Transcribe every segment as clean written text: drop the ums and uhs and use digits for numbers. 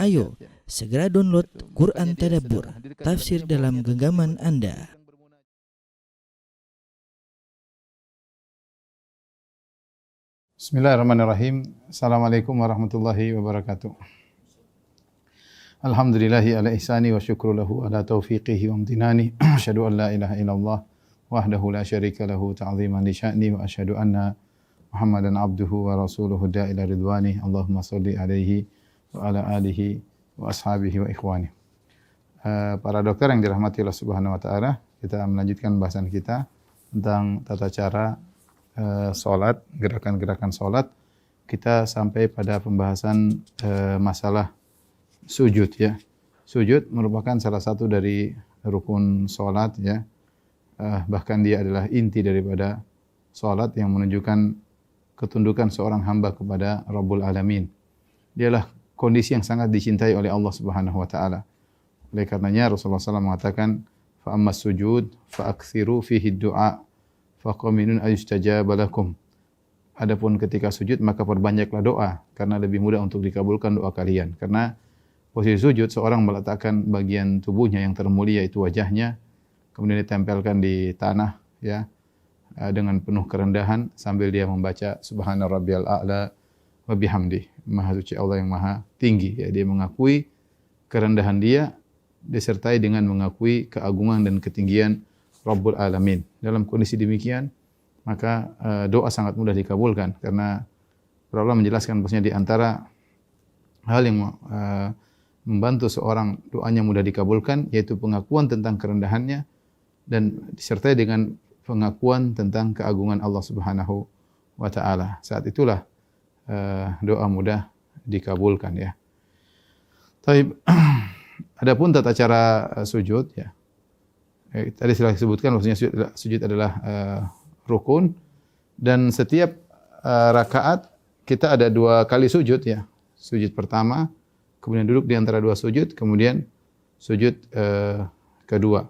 Ayo, segera download Quran Tadabbur, tafsir dalam genggaman Anda. Bismillahirrahmanirrahim. Assalamualaikum warahmatullahi wabarakatuh. Alhamdulillahi ala ihsani wa syukru lahu ala taufiqihi wa amtinani. Asyhadu an la ilaha illallah wahdahu la syarika lahu ta'ziman li sya'ni wa asyhadu anna Muhammadan abduhu wa rasuluhu da'ila ridwani. Allahumma salli alaihi wa ala alihi wa ashabihi wa ikhwani. Para dokter yang dirahmati Allah Subhanahu wa taala, kita melanjutkan bahasan kita tentang tata cara salat, gerakan-gerakan salat. Kita sampai pada pembahasan masalah sujud ya. Sujud merupakan salah satu dari rukun salat ya. Bahkan dia adalah inti daripada salat yang menunjukkan ketundukan seorang hamba kepada Rabbul Alamin. Dialah kondisi yang sangat dicintai oleh Allah Subhanahu wa taala. Oleh karenanya Rasulullah SAW mengatakan, fa ammas sujud fa aktsiru fihi du'a fa qaminun ayustajaba lakum. Adapun ketika sujud maka perbanyaklah doa karena lebih mudah untuk dikabulkan doa kalian. Karena posisi sujud seorang meletakkan bagian tubuhnya yang termulia yaitu wajahnya, kemudian ditempelkan di tanah ya dengan penuh kerendahan sambil dia membaca subhana rabbiyal a'la wa bihamdi. Maha suci Allah yang maha tinggi ya, dia mengakui kerendahan dia disertai dengan mengakui keagungan dan ketinggian Rabbul Alamin. Dalam kondisi demikian maka doa sangat mudah dikabulkan karena Allah menjelaskan bahwasanya di antara hal yang membantu seorang doanya mudah dikabulkan yaitu pengakuan tentang kerendahannya dan disertai dengan pengakuan tentang keagungan Allah Subhanahu wa taala. Saat itulah doa mudah dikabulkan ya. Taib. Adapun tata cara sujud ya. Tadi sudah disebutkan bahwasanya sujud adalah rukun dan setiap rakaat kita ada 2 kali sujud ya. Sujud pertama, kemudian duduk di antara 2 sujud, kemudian sujud kedua.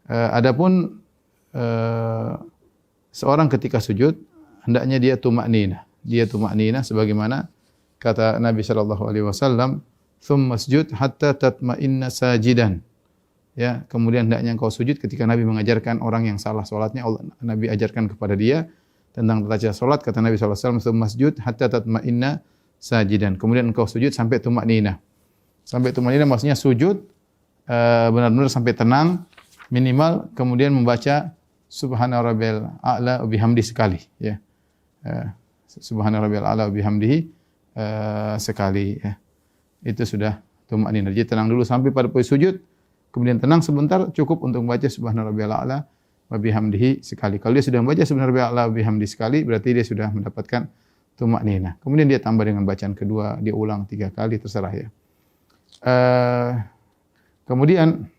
Adapun seorang ketika sujud hendaknya dia tumakninah. Dia tumakninah sebagaimana kata Nabi sallallahu alaihi wasallam, "Tsumma sujud hatta tatma'inna sajidan." Ya, kemudian hendaknya engkau sujud ketika Nabi mengajarkan orang yang salah salatnya, Nabi ajarkan kepada dia tentang tata cara salat, kata Nabi sallallahu alaihi wasallam, "Tsumma sujud hatta tatma'inna sajidan." Kemudian engkau sujud sampai tumakninah. Sampai tumakninah maksudnya sujud benar-benar sampai tenang, minimal kemudian membaca subhana rabbiyal a'la wa bihamdi sekali ya. Subhana rabbiyal a'la wa bihamdihi sekali ya. Itu sudah tumakninah. Jadi tenang dulu sampai pada posisi sujud, kemudian tenang sebentar, cukup untuk membaca subhana rabbiyal a'la wa bihamdihi sekali. Kalau dia sudah membaca subhana rabbiyal a'la wa bihamdihi sekali, berarti dia sudah mendapatkan tumakninah. Kemudian dia tambah dengan bacaan kedua, dia ulang 3 kali, terserah ya. Kemudian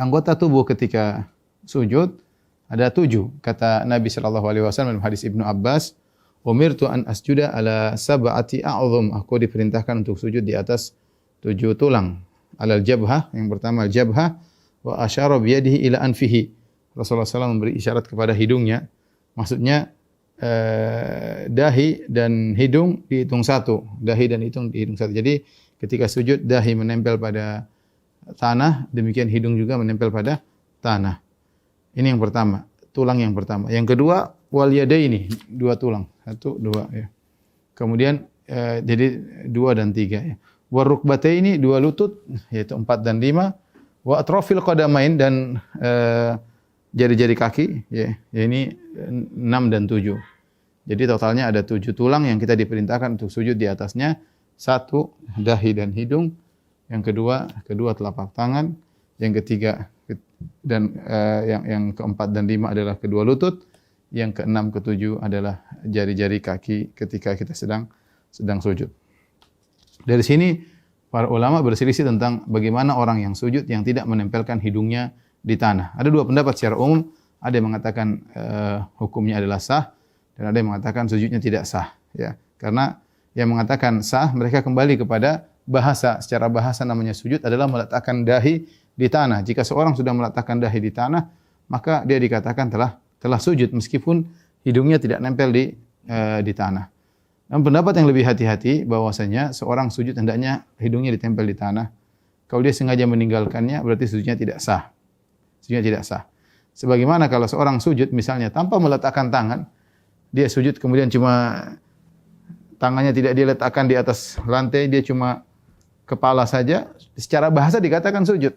anggota tubuh ketika sujud ada 7. Kata Nabi sallallahu alaihi wasallam dalam hadis Ibnu Abbas, "Umirtu an asjuda ala sab'ati a'dham." Aku diperintahkan untuk sujud di atas 7 tulang. Alal jabhah, yang pertama jabhah, wa asyara bi yadihi ila anfihi. Rasulullah SAW memberi isyarat kepada hidungnya. Maksudnya dahi dan hidung dihitung 1. Dahi dan hidung dihitung 1. Jadi ketika sujud dahi menempel pada tanah, demikian hidung juga menempel pada tanah. Ini yang pertama, tulang yang pertama. Yang kedua, wal yadaini, 2 tulang. 1, 2 ya. Kemudian jadi 2 dan 3 ya. War rukbataini, 2 lutut yaitu 4 dan 5. Wa atrafil qadamain dan jari-jari kaki ya. Ini 6 dan 7. Jadi totalnya ada 7 tulang yang kita diperintahkan untuk sujud di atasnya. 1 dahi dan hidung. Yang kedua telapak tangan, yang ketiga dan yang keempat dan 5 adalah kedua lutut, yang keenam ketujuh adalah jari-jari kaki ketika kita sedang sujud. Dari sini para ulama berselisih tentang bagaimana orang yang sujud yang tidak menempelkan hidungnya di tanah. Ada 2 pendapat secara umum, ada yang mengatakan hukumnya adalah sah dan ada yang mengatakan sujudnya tidak sah ya. Karena yang mengatakan sah mereka kembali kepada bahasa, secara bahasa namanya sujud adalah meletakkan dahi di tanah. Jika seorang sudah meletakkan dahi di tanah, maka dia dikatakan telah sujud meskipun hidungnya tidak nempel di tanah. Dan pendapat yang lebih hati-hati bahwasanya seorang sujud hendaknya hidungnya ditempel di tanah. Kalau dia sengaja meninggalkannya berarti sujudnya tidak sah. Sujudnya tidak sah. Sebagaimana kalau seorang sujud misalnya tanpa meletakkan tangan, dia sujud kemudian cuma tangannya tidak dia letakkan di atas lantai, dia cuma kepala saja, secara bahasa dikatakan sujud.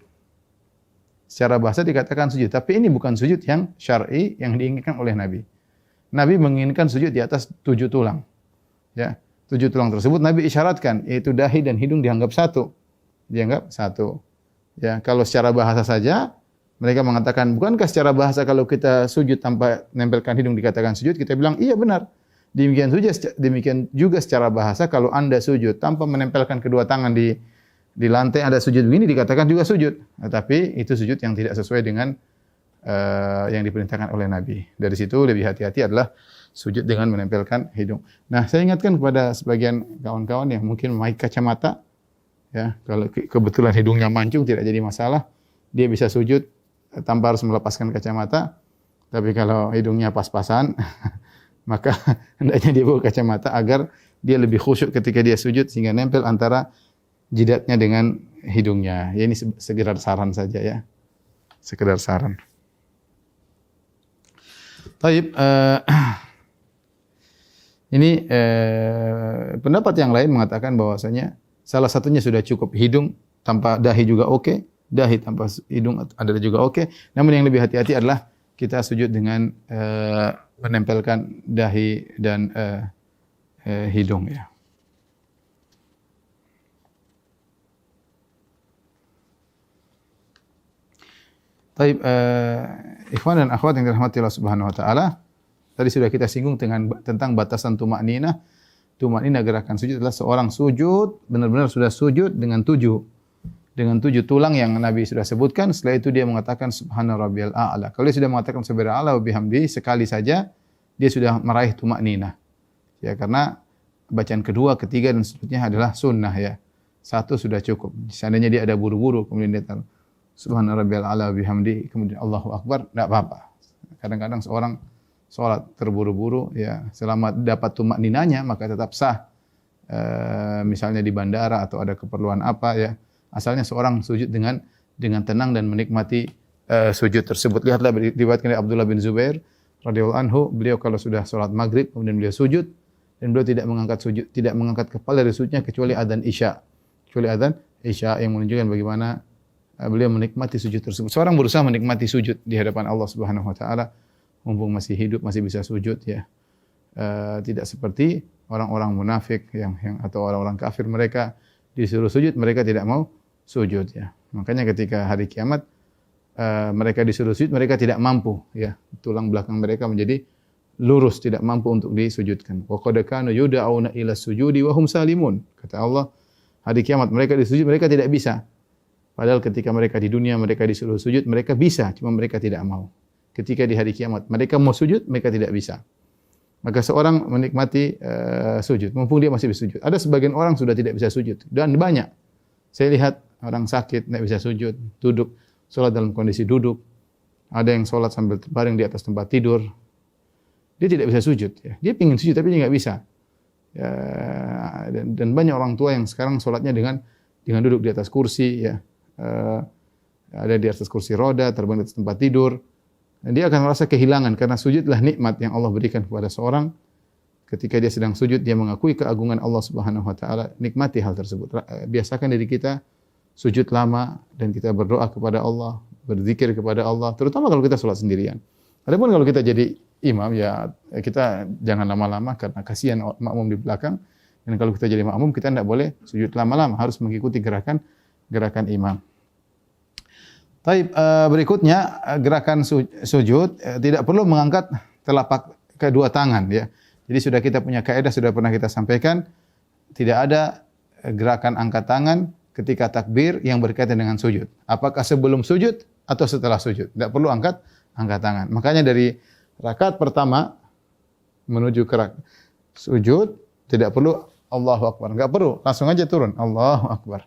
Secara bahasa dikatakan sujud, tapi ini bukan sujud yang syar'i yang diinginkan oleh Nabi. Nabi menginginkan sujud di atas 7 tulang. Ya, 7 tulang tersebut Nabi isyaratkan, yaitu dahi dan hidung dianggap satu. Dianggap satu. Ya, kalau secara bahasa saja mereka mengatakan, bukankah secara bahasa kalau kita sujud tanpa nempelkan hidung dikatakan sujud? Kita bilang, iya benar. Demikian juga secara bahasa kalau Anda sujud tanpa menempelkan kedua tangan di lantai, ada sujud begini dikatakan juga sujud. Tapi itu sujud yang tidak sesuai dengan yang diperintahkan oleh Nabi. Dari situ lebih hati-hati adalah sujud dengan menempelkan hidung. Nah, saya ingatkan kepada sebagian kawan-kawan yang mungkin memakai kacamata, ya, kalau kebetulan hidungnya mancung tidak jadi masalah, dia bisa sujud tanpa harus melepaskan kacamata. Tapi kalau hidungnya pas-pasan, maka hendaknya dia bawa kacamata agar dia lebih khusyuk ketika dia sujud sehingga nempel antara jidatnya dengan hidungnya. Ya, ini sekedar saran saja ya. Sekedar saran. Baik, ini pendapat yang lain mengatakan bahwasanya salah satunya sudah cukup hidung tanpa dahi juga oke, dahi tanpa hidung adalah juga oke. Namun yang lebih hati-hati adalah kita sujud dengan menempelkan dahi dan hidung ya. Baik, ikhwan dan akhwat yang dirahmati Allah Subhanahu wa taala. Tadi sudah kita singgung tentang batasan tumakninah. Tumakninah gerakan sujud adalah seorang sujud, benar-benar sudah sujud dengan 7 tulang yang Nabi sudah sebutkan. Setelah itu dia mengatakan subhana rabbiyal a'la. Kalau dia sudah mengatakan subhana a'la wa bihamdi sekali saja, dia sudah meraih tumakninah. Ya, karena bacaan kedua, ketiga dan seterusnya adalah sunnah ya. 1 sudah cukup. Seandainya dia ada buru-buru kemudian dia tahu subhana rabbiyal a'la wa bihamdi kemudian Allahu akbar, enggak apa-apa. Kadang-kadang seorang salat terburu-buru ya, selama dapat tumakninahnya maka tetap sah. Misalnya di bandara atau ada keperluan apa ya, asalnya seorang sujud dengan tenang dan menikmati sujud tersebut. Lihatlah diriwayatkan dari Abdullah bin Zubair radhiyallahu anhu, beliau kalau sudah salat maghrib kemudian beliau sujud dan beliau tidak mengangkat kepala dari sujudnya kecuali adzan Isya. Kecuali adzan Isya yang menunjukkan bagaimana beliau menikmati sujud tersebut. Seorang berusaha menikmati sujud di hadapan Allah Subhanahu wa taala. Mumpung masih hidup, masih bisa sujud ya. Tidak seperti orang-orang munafik yang atau orang-orang kafir, mereka disuruh sujud mereka tidak mau sujud ya. Makanya ketika hari kiamat mereka disuruh sujud mereka tidak mampu ya. Tulang belakang mereka menjadi lurus, tidak mampu untuk disujudkan. Wa qad kanu yud'auna ila sujudi wa hum salimun. Kata Allah, hari kiamat mereka disujud mereka tidak bisa. Padahal ketika mereka di dunia mereka disuruh sujud mereka bisa, cuma mereka tidak mau. Ketika di hari kiamat mereka mau sujud, mereka tidak bisa. Maka seorang menikmati sujud, mumpung dia masih bisa sujud. Ada sebagian orang sudah tidak bisa sujud, dan banyak. Saya lihat orang sakit tidak bisa sujud, duduk, sholat dalam kondisi duduk. Ada yang sholat sambil terbaring di atas tempat tidur. Dia tidak bisa sujud. Ya. Dia ingin sujud tapi dia nggak bisa. Ya, dan banyak orang tua yang sekarang sholatnya dengan duduk di atas kursi. Ya. Ada di atas kursi roda, terbang di atas tempat tidur. Dan dia akan merasa kehilangan karena sujudlah nikmat yang Allah berikan kepada seorang. Ketika dia sedang sujud, dia mengakui keagungan Allah Subhanahu wa taala, nikmati hal tersebut. Biasakan diri kita sujud lama dan kita berdoa kepada Allah, berzikir kepada Allah, terutama kalau kita salat sendirian. Adapun kalau kita jadi imam ya kita jangan lama-lama karena kasihan makmum di belakang. Dan kalau kita jadi makmum kita tidak boleh sujud lama-lama, harus mengikuti gerakan imam. Baik, berikutnya gerakan sujud tidak perlu mengangkat telapak kedua tangan ya. Jadi sudah kita punya kaidah, sudah pernah kita sampaikan, tidak ada gerakan angkat tangan ketika takbir yang berkaitan dengan sujud. Apakah sebelum sujud atau setelah sujud? Tidak perlu angkat tangan. Makanya dari rakaat pertama menuju ke sujud tidak perlu Allahu Akbar. Enggak perlu, langsung aja turun Allahu Akbar.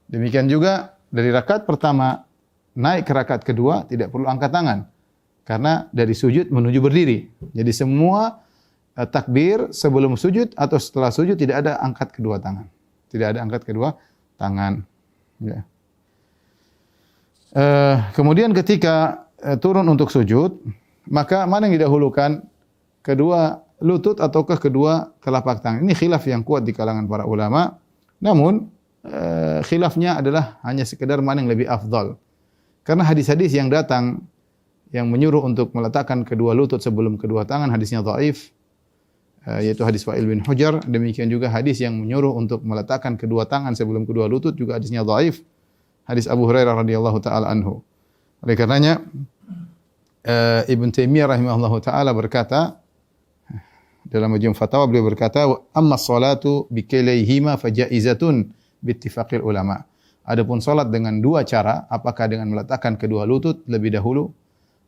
Demikian juga dari rakaat pertama naik ke rakaat kedua tidak perlu angkat tangan. Karena dari sujud menuju berdiri. Jadi semua takbir sebelum sujud atau setelah sujud tidak ada angkat kedua tangan. Tidak ada angkat kedua tangan. Ya. Kemudian ketika turun untuk sujud, maka mana yang didahulukan? Kedua lutut ataukah kedua telapak tangan? Ini khilaf yang kuat di kalangan para ulama. Namun khilafnya adalah hanya sekedar mana yang lebih afdal. Karena hadis-hadis yang datang yang menyuruh untuk meletakkan kedua lutut sebelum kedua tangan, hadisnya dhaif, yaitu hadis Wa'il bin Hujr. Demikian juga hadis yang menyuruh untuk meletakkan kedua tangan sebelum kedua lutut juga hadisnya dhaif. Hadis Abu Hurairah radhiyallahu taala anhu. Oleh karenanya Ibn Taimiyah rahimahullahu taala berkata dalam Majmu' Fatawa, beliau berkata, "Amma sholatu bi kilayhima fajaizatun bi ittifaqil ulama." Adapun salat dengan dua cara, apakah dengan meletakkan kedua lutut lebih dahulu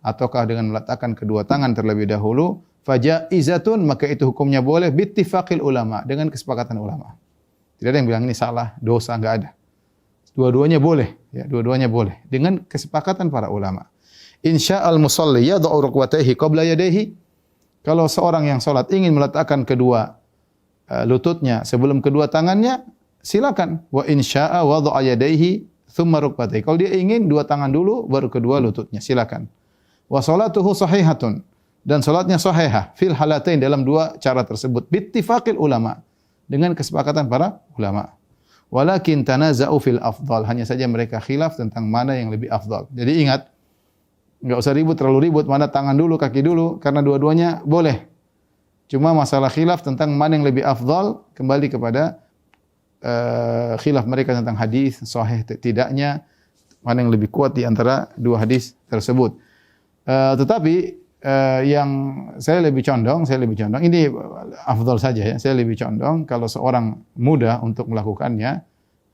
ataukah dengan meletakkan kedua tangan terlebih dahulu, fajaizatun, maka itu hukumnya boleh bi ittifaqil ulama, dengan kesepakatan ulama. Tidak ada yang bilang ini salah, dosa, enggak ada. Dua-duanya boleh, ya, dua-duanya boleh dengan kesepakatan para ulama. Insya'al musalli yad'u rukbatayhi qabla yadayhi. Kalau seorang yang salat ingin meletakkan kedua lututnya sebelum kedua tangannya, silakan. Wa insya'a wada'a yadayhi thumma rukbatayhi. Kalau dia ingin dua tangan dulu baru kedua lututnya, silakan. Wa salatuhu sahihatun, dan salatnya sahihah fil halatain, dalam dua cara tersebut, bittifaqil ulama, dengan kesepakatan para ulama. Walakin tanaza'u fil afdal, hanya saja mereka khilaf tentang mana yang lebih afdal. Jadi ingat, enggak usah ribut, terlalu ribut mana tangan dulu, kaki dulu, karena dua-duanya boleh. Cuma masalah khilaf tentang mana yang lebih afdal kembali kepada khilaf mereka tentang hadis sahih tidaknya, mana yang lebih kuat di antara dua hadis tersebut. Tetapi yang saya lebih condong ini afdal saja ya. Saya lebih condong kalau seorang muda untuk melakukannya,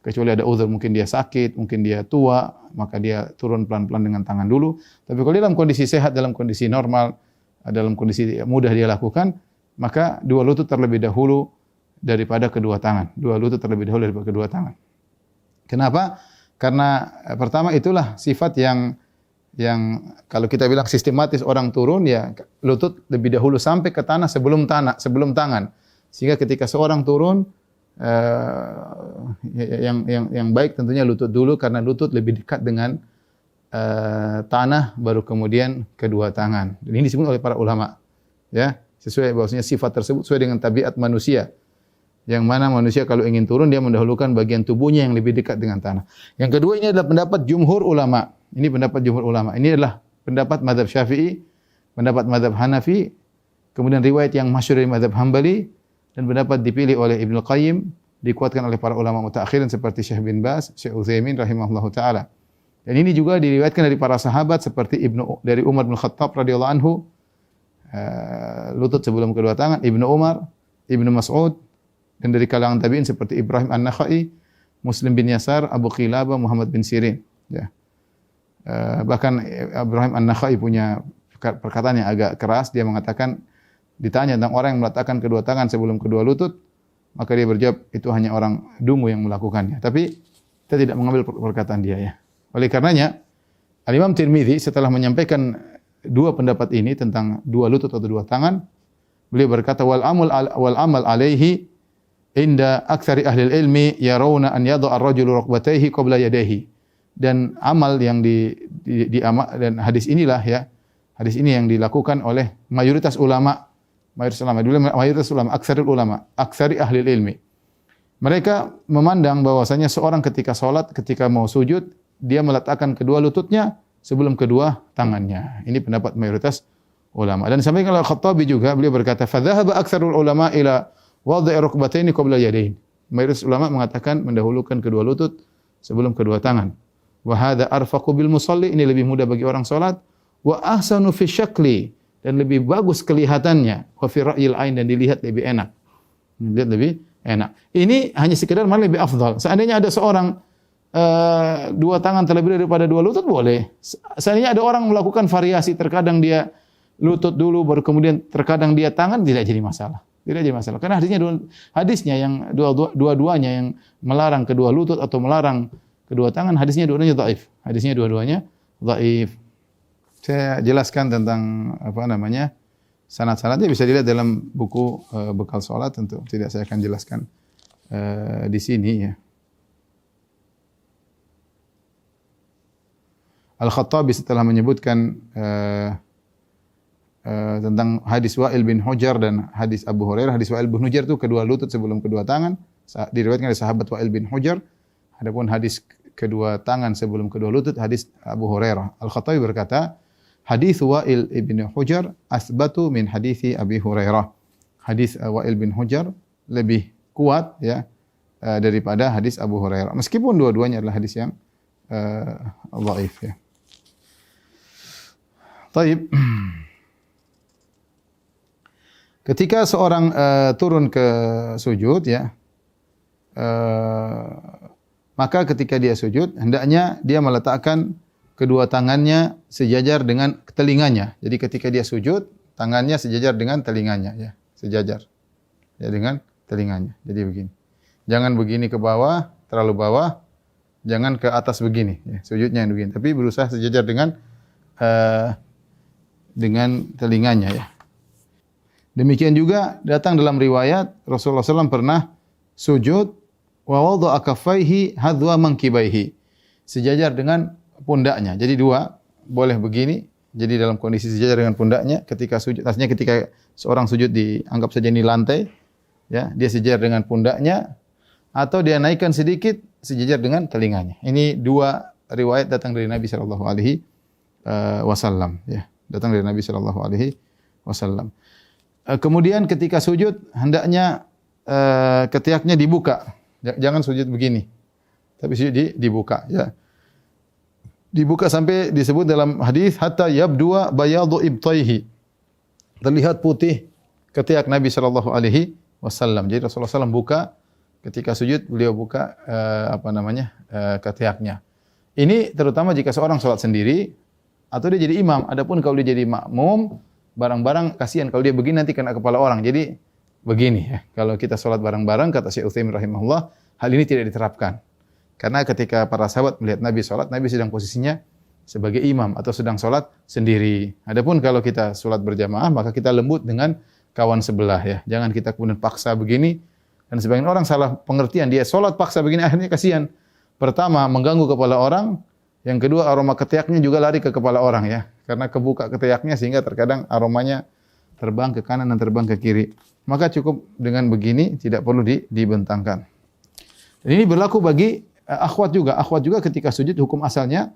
kecuali ada uzur, mungkin dia sakit, mungkin dia tua, maka dia turun pelan-pelan dengan tangan dulu. Tapi kalau dalam kondisi sehat, dalam kondisi normal, dalam kondisi mudah dia lakukan, maka dua lutut terlebih dahulu daripada kedua tangan. Dua lutut terlebih dahulu daripada kedua tangan. Kenapa? Karena pertama itulah sifat yang kalau kita bilang sistematis, orang turun ya lutut lebih dahulu sampai ke tanah sebelum tangan. Sehingga ketika seorang turun yang baik tentunya lutut dulu, karena lutut lebih dekat dengan tanah baru kemudian kedua tangan. Dan ini disebut oleh para ulama. Ya, sesuai bahwasanya sifat tersebut sesuai dengan tabiat manusia. Yang mana manusia kalau ingin turun dia mendahulukan bagian tubuhnya yang lebih dekat dengan tanah. Yang kedua, ini adalah pendapat jumhur ulama. Ini pendapat jumhur ulama. Ini adalah pendapat mazhab Syafi'i, pendapat mazhab Hanafi, kemudian riwayat yang masyhur dari mazhab Hambali, dan pendapat dipilih oleh Ibnu Qayyim, dikuatkan oleh para ulama mutaakhirin seperti Syekh bin Baz, Syekh Utsaimin rahimahullahu taala. Dan ini juga diriwayatkan dari para sahabat seperti dari Umar bin Khattab radhiyallahu anhu, lutut sebelum kedua tangan, Ibnu Umar, Ibnu Mas'ud, dan dari kalangan tabi'in seperti Ibrahim An-Nakhai, Muslim bin Yasar, Abu Qilabah, Muhammad bin Sirin. Ya. Bahkan Ibrahim An-Nakhai punya perkataan yang agak keras. Dia mengatakan, ditanya tentang orang yang meletakkan kedua tangan sebelum kedua lutut, maka dia berjawab, itu hanya orang dungu yang melakukannya. Tapi kita tidak mengambil perkataan dia ya. Oleh karenanya, Al-Imam Tirmidzi setelah menyampaikan dua pendapat ini tentang dua lutut atau dua tangan, beliau berkata, wal amal alaihi inda aktsari ahli ilmi yarawna an yad'a ar-rajulu rukbatayhi qabla yadayhi. Dan amal yang dan hadis inilah ya, hadis ini yang dilakukan oleh mayoritas ulama, aktsari ahli ilmi. Mereka memandang bahwasanya seorang ketika salat, ketika mau sujud, dia meletakkan kedua lututnya sebelum kedua tangannya. Ini pendapat mayoritas ulama. Dan sampai kalau Khattabi juga, beliau berkata, fa dhahaba aktsarul ulama ila wad'i rukbataini qabla yadayn. Mayoritas ulama mengatakan mendahulukan kedua lutut sebelum kedua tangan. Wa hadza arfaqu bil musalli, ini lebih mudah bagi orang salat, wa ahsanu fi syakli, dan lebih bagus kelihatannya, wa fi ra'yil ain, dan dilihat lebih enak. Dilihat lebih enak. Ini hanya sekedar mana lebih afdal. Seandainya ada seorang dua tangan terlebih daripada dua lutut boleh. Seandainya ada orang melakukan variasi, terkadang dia lutut dulu baru kemudian terkadang dia tangan, tidak jadi masalah. Tidak jadi masalah. Karena hadisnya yang dua-duanya yang melarang kedua lutut atau melarang kedua tangan, hadisnya dua-duanya dhaif. Hadisnya dua-duanya dhaif. Saya jelaskan tentang Sanad-sanadnya bisa dilihat dalam buku bekal salat, tentu tidak saya akan jelaskan di sini ya. Al-Khattabi setelah menyebutkan tentang hadis Wa'il bin Hujr dan hadis Abu Hurairah. Hadis Wa'il bin Hujr itu kedua lutut sebelum kedua tangan, diriwayatkan oleh sahabat Wa'il bin Hujr. Adapun hadis kedua tangan sebelum kedua lutut hadis Abu Hurairah. Al-Khattabi berkata, hadis Wa'il bin Hujr asbatu min hadis Abi Hurairah. Hadis Wa'il bin Hujr lebih kuat ya daripada hadis Abu Hurairah. Meskipun dua-duanya adalah hadis yang dhaif ya. Taib. Ketika seorang turun ke sujud ya, maka ketika dia sujud hendaknya dia meletakkan kedua tangannya sejajar dengan telinganya. Jadi ketika dia sujud, tangannya sejajar dengan telinganya ya, sejajar ya dengan telinganya. Jadi begini. Jangan begini ke bawah, terlalu bawah, jangan ke atas begini ya, sujudnya begini, tapi berusaha sejajar dengan telinganya ya. Demikian juga datang dalam riwayat Rasulullah SAW pernah sujud wa wada'a kaffaihi hadwa mankibaihi, sejajar dengan pundaknya. Jadi dua, boleh begini, jadi dalam kondisi sejajar dengan pundaknya ketika sujud. Artinya ketika seorang sujud dianggap saja ini lantai, ya, dia sejajar dengan pundaknya, atau dia naikkan sedikit sejajar dengan telinganya. Ini dua riwayat datang dari Nabi sallallahu alaihi wasallam ya. Datang dari Nabi sallallahu alaihi wasallam. Kemudian ketika sujud hendaknya ketiaknya dibuka. Jangan sujud begini. Tapi sujud dibuka ya. Dibuka sampai disebut dalam hadis hatta yabdua bayadu ibtaihi. Terlihat putih ketiak Nabi sallallahu alaihi wasallam. Jadi Rasulullah SAW buka ketika sujud, beliau buka ketiaknya. Ini terutama jika seorang sholat sendiri atau dia jadi imam. Adapun kalau dia jadi makmum, barang-barang kasihan kalau dia begini nanti kena kepala orang. Jadi begini ya. Kalau kita sholat bareng-bareng, kata Syekh Utsaimin rahimahullah, hal ini tidak diterapkan. Karena ketika para sahabat melihat Nabi sholat, Nabi sedang posisinya sebagai imam atau sedang sholat sendiri. Adapun kalau kita sholat berjamaah, maka kita lembut dengan kawan sebelah ya. Jangan kita kemudian paksa begini. Dan sebagian orang salah pengertian, dia sholat paksa begini, akhirnya kasihan. Pertama, mengganggu kepala orang. Yang kedua, aroma ketiaknya juga lari ke kepala orang ya. Karena kebuka ketiaknya sehingga terkadang aromanya terbang ke kanan dan terbang ke kiri. Maka cukup dengan begini, tidak perlu dibentangkan. Dan ini berlaku bagi akhwat juga. Akhwat juga ketika sujud, hukum asalnya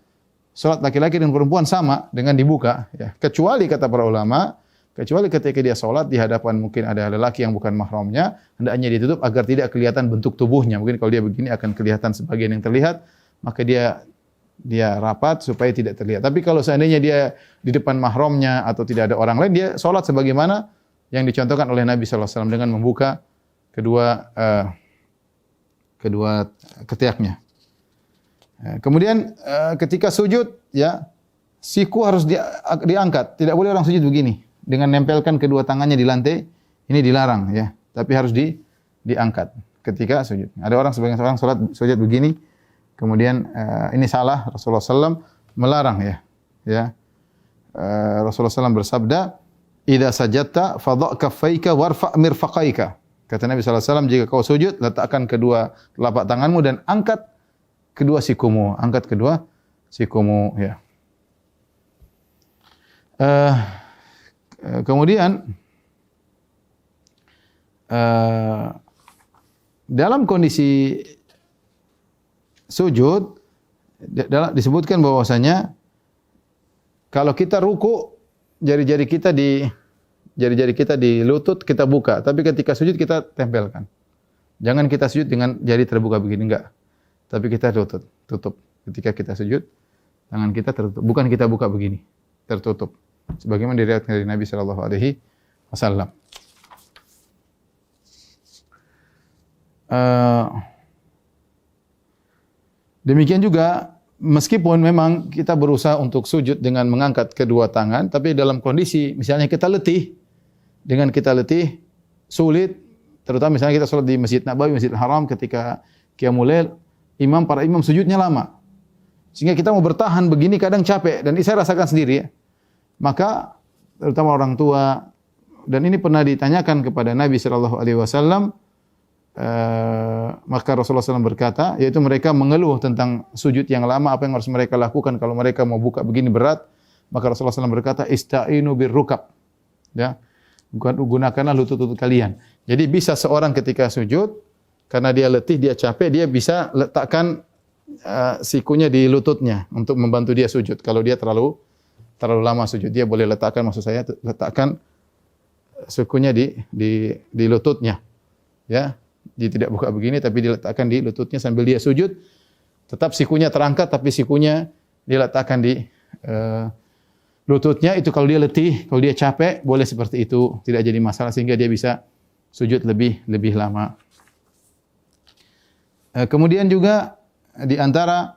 sholat laki-laki dan perempuan sama dengan dibuka. Ya. Kecuali kata para ulama, kecuali ketika dia sholat di hadapan mungkin ada lelaki yang bukan mahramnya, hendaknya ditutup agar tidak kelihatan bentuk tubuhnya. Mungkin kalau dia begini akan kelihatan sebagian yang terlihat, maka dia rapat supaya tidak terlihat. Tapi kalau seandainya dia di depan mahramnya atau tidak ada orang lain, dia sholat sebagaimana yang dicontohkan oleh Nabi SAW dengan membuka kedua ketiaknya. Kemudian ketika sujud, ya siku harus diangkat. Tidak boleh orang sujud begini dengan nempelkan kedua tangannya di lantai. Ini dilarang ya. Tapi harus diangkat ketika sujud. Ada sebagian orang salat sujud begini. Kemudian ini salah. Rasulullah SAW melarang ya. Rasulullah SAW bersabda, "Idza sajadta fadha' kaffaika warfa' mirfaqaika." Kata Nabi SAW, jika kau sujud, letakkan kedua telapak tanganmu dan angkat kedua sikumu. Angkat kedua sikumu ya. Kemudian dalam kondisi sujud disebutkan bahwasanya kalau kita ruku, jari-jari kita di lutut kita buka, tapi ketika sujud kita tempelkan. Jangan kita sujud dengan jari terbuka begini, enggak. Tapi kita tutup. Ketika kita sujud, tangan kita tertutup. Bukan kita buka begini, tertutup. Sebagaimana diriwayatkan dari Nabi sallallahu alaihi wasallam. Demikian juga meskipun memang kita berusaha untuk sujud dengan mengangkat kedua tangan, tapi dalam kondisi misalnya kita letih, dengan kita letih sulit, terutama misalnya kita sholat di Masjid Nabawi, Masjidil Haram ketika Qiyamul Lail, para imam sujudnya lama. Sehingga kita mau bertahan begini kadang capek dan ini saya rasakan sendiri ya. Maka terutama orang tua dan ini pernah ditanyakan kepada Nabi sallallahu alaihi wasallam, maka Rasulullah SAW berkata, yaitu mereka mengeluh tentang sujud yang lama, apa yang harus mereka lakukan kalau mereka mau buka begini berat. Maka Rasulullah SAW berkata, ista'inu birrukab. Ya, gunakanlah lutut-lutut kalian. Jadi bisa seorang ketika sujud, karena dia letih, dia capek, dia bisa letakkan sikunya di lututnya untuk membantu dia sujud. Kalau dia terlalu lama sujud, dia boleh letakkan, maksud saya letakkan sikunya di lututnya. Ya, dia tidak buka begini, tapi diletakkan di lututnya sambil dia sujud. Tetap sikunya terangkat, tapi sikunya diletakkan di lututnya. Itu kalau dia letih, kalau dia capek, boleh seperti itu, tidak jadi masalah, sehingga dia bisa sujud lebih lama. Kemudian juga di antara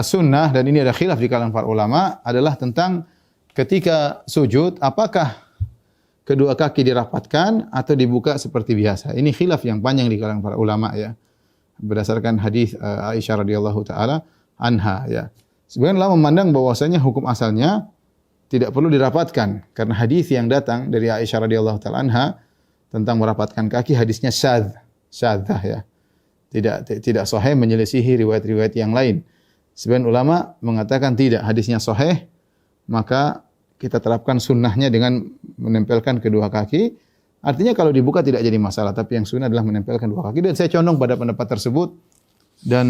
sunnah, dan ini ada khilaf di kalangan para ulama, adalah tentang ketika sujud, apakah kedua kaki dirapatkan atau dibuka seperti biasa. Ini khilaf yang panjang di kalangan para ulama ya. Berdasarkan hadis Aisyah radhiyallahu taala anha ya. Sebagian ulama memandang bahwasanya hukum asalnya tidak perlu dirapatkan karena hadis yang datang dari Aisyah radhiyallahu taala anha tentang merapatkan kaki hadisnya syadzah ya. Tidak sahih, menyelisihi riwayat-riwayat yang lain. Sebagian ulama mengatakan tidak, hadisnya sahih, maka kita terapkan sunnahnya dengan menempelkan kedua kaki. Artinya kalau dibuka tidak jadi masalah, tapi yang sunnah adalah menempelkan dua kaki. Dan saya condong pada pendapat tersebut. Dan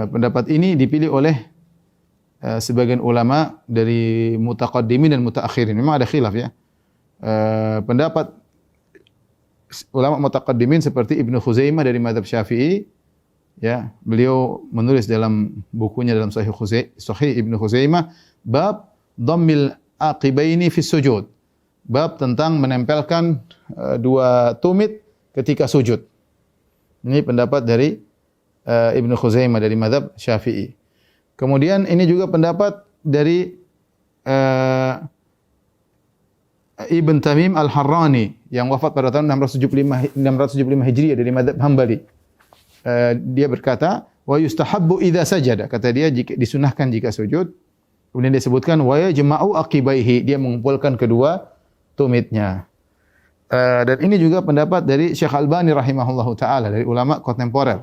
pendapat ini dipilih oleh sebagian ulama dari mutaqaddimin dan mutaakhirin. Memang ada khilaf ya. Pendapat ulama mutaqaddimin seperti Ibnu Khuzaimah dari mazhab Syafi'i, ya, beliau menulis dalam bukunya dalam Sahih Ibnu Khuzaimah bab dhammil aqibaini fi sujud. Bab tentang menempelkan dua tumit ketika sujud. Ini pendapat dari Ibnu Khuzaimah dari mazhab Syafi'i. Kemudian ini juga pendapat dari Ibn Tamim Al-Harrani yang wafat pada tahun 675 Hijriah dari mazhab Hambali. Dia berkata, wa yustahabbu idza sajada. Kata dia disunahkan jika sujud. Kemudian dia sebutkan wa yajma'u aqibaihi, dia mengumpulkan kedua tumitnya. Dan ini juga pendapat dari Syekh Albani rahimahullahu taala, dari ulama kontemporer.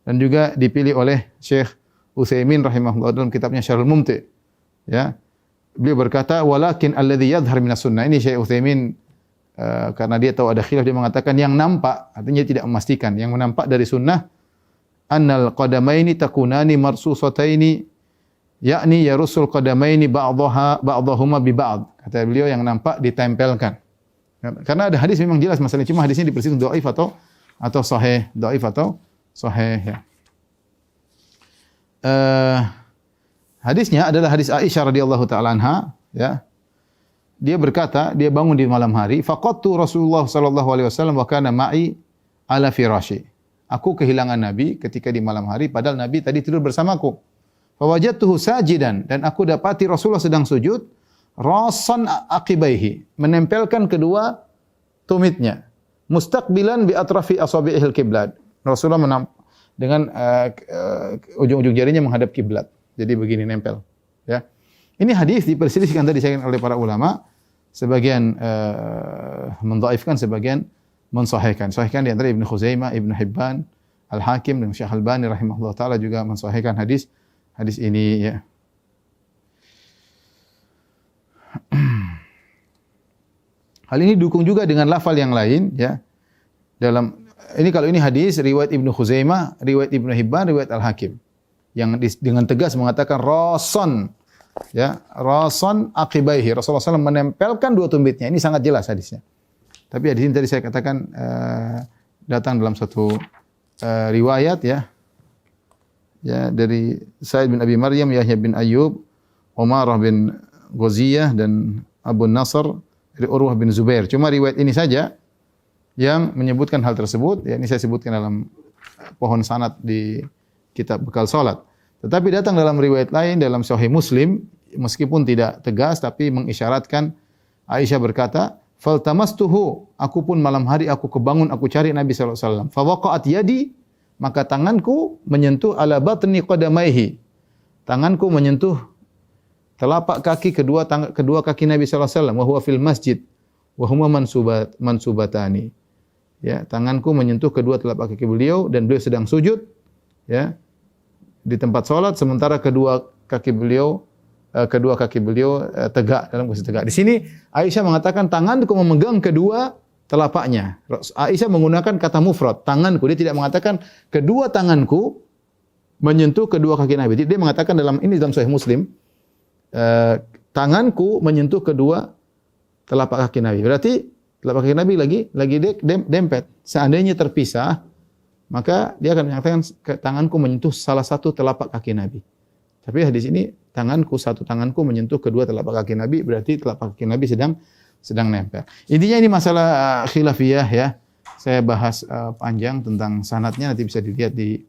Dan juga dipilih oleh Syekh Utsaimin rahimahullah dalam kitabnya Syarhul Mumti'. Ya. Beliau berkata, walakin alladhi yadhhar minas sunnah. Ini Syekh Utsaimin karena dia tahu ada khilaf, dia mengatakan yang nampak, artinya tidak memastikan. Yang nampak dari sunnah, annal qadamaini takunani marsusataini, yakni yarusul qadamaini ba'dahuma bi ba'd. Kata beliau yang nampak ditempelkan. Karena ada hadis memang jelas masalah, cuma hadisnya diperselisihkan dhaif atau sahih, dhaif atau sahih ya. Hadisnya adalah hadis Aisyah radhiyallahu taala anha ya. Dia berkata, dia bangun di malam hari, faqattu Rasulullah sallallahu alaihi wasallam wa kana ma'i ala firashi. Aku kehilangan Nabi ketika di malam hari, padahal Nabi tadi tidur bersamaku. Fa wajadtuhu sajidan, dan aku dapati Rasulullah sedang sujud, rasan aqibaihi, menempelkan kedua tumitnya, mustaqbilan bi atrafi asabi'il qiblat. Rasulullah dengan ujung-ujung jarinya menghadap kiblat. Jadi begini nempel, ya. Ini hadis diperselisihkan tadi oleh para ulama, sebagian mendhaifkan, sebagian mensahihkan. Sahihkan di antara Ibnu Khuzaimah, Ibnu Hibban, Al-Hakim dan Syekh Albani rahimahullah taala juga mensahihkan hadis ini ya. Hal ini didukung juga dengan lafal yang lain ya. Kalau ini hadis riwayat Ibnu Khuzaimah, riwayat Ibnu Hibban, riwayat Al-Hakim yang dengan tegas mengatakan rasan, ya, rasan aqibaihi. Rasulullah SAW menempelkan dua tumitnya. Ini sangat jelas hadisnya. Tapi hadis ini tadi saya katakan datang dalam satu riwayat ya dari Sa'id bin Abi Maryam, Yahya bin Ayyub, Umarah bin Ghaziyah dan Abu Nasr dari Urwah bin Zubair. Cuma riwayat ini saja yang menyebutkan hal tersebut. Ya, ini saya sebutkan dalam pohon sanad di kitab bekal salat. Tetapi datang dalam riwayat lain dalam Sahih Muslim, meskipun tidak tegas tapi mengisyaratkan, Aisyah berkata, "Faltamastuhu, aku pun malam hari aku kebangun, aku cari Nabi sallallahu alaihi wasallam. Fa waqa'at yadi, maka tanganku menyentuh ala batni qadamaihi. Tanganku menyentuh telapak kaki kedua kaki Nabi sallallahu alaihi wasallam wa huwa fil masjid wa huma mansubatani. Ya, tanganku menyentuh kedua telapak kaki beliau dan beliau sedang sujud, ya, di tempat salat sementara kedua kaki beliau tegak, dalam posisi tegak. Di sini Aisyah mengatakan tanganku memegang kedua telapaknya. Aisyah menggunakan kata mufrad, tanganku. Dia tidak mengatakan kedua tanganku menyentuh kedua kaki Nabi. Dia mengatakan dalam Sahih Muslim, tanganku menyentuh kedua telapak kaki Nabi. Berarti telapak kaki Nabi lagi dempet. Seandainya terpisah, maka dia akan mengatakan tanganku menyentuh salah satu telapak kaki Nabi. Tapi di sini satu tanganku menyentuh kedua telapak kaki Nabi, berarti telapak kaki Nabi sedang nempel. Intinya ini masalah khilafiyah ya. Saya bahas panjang tentang sanadnya, nanti bisa dilihat di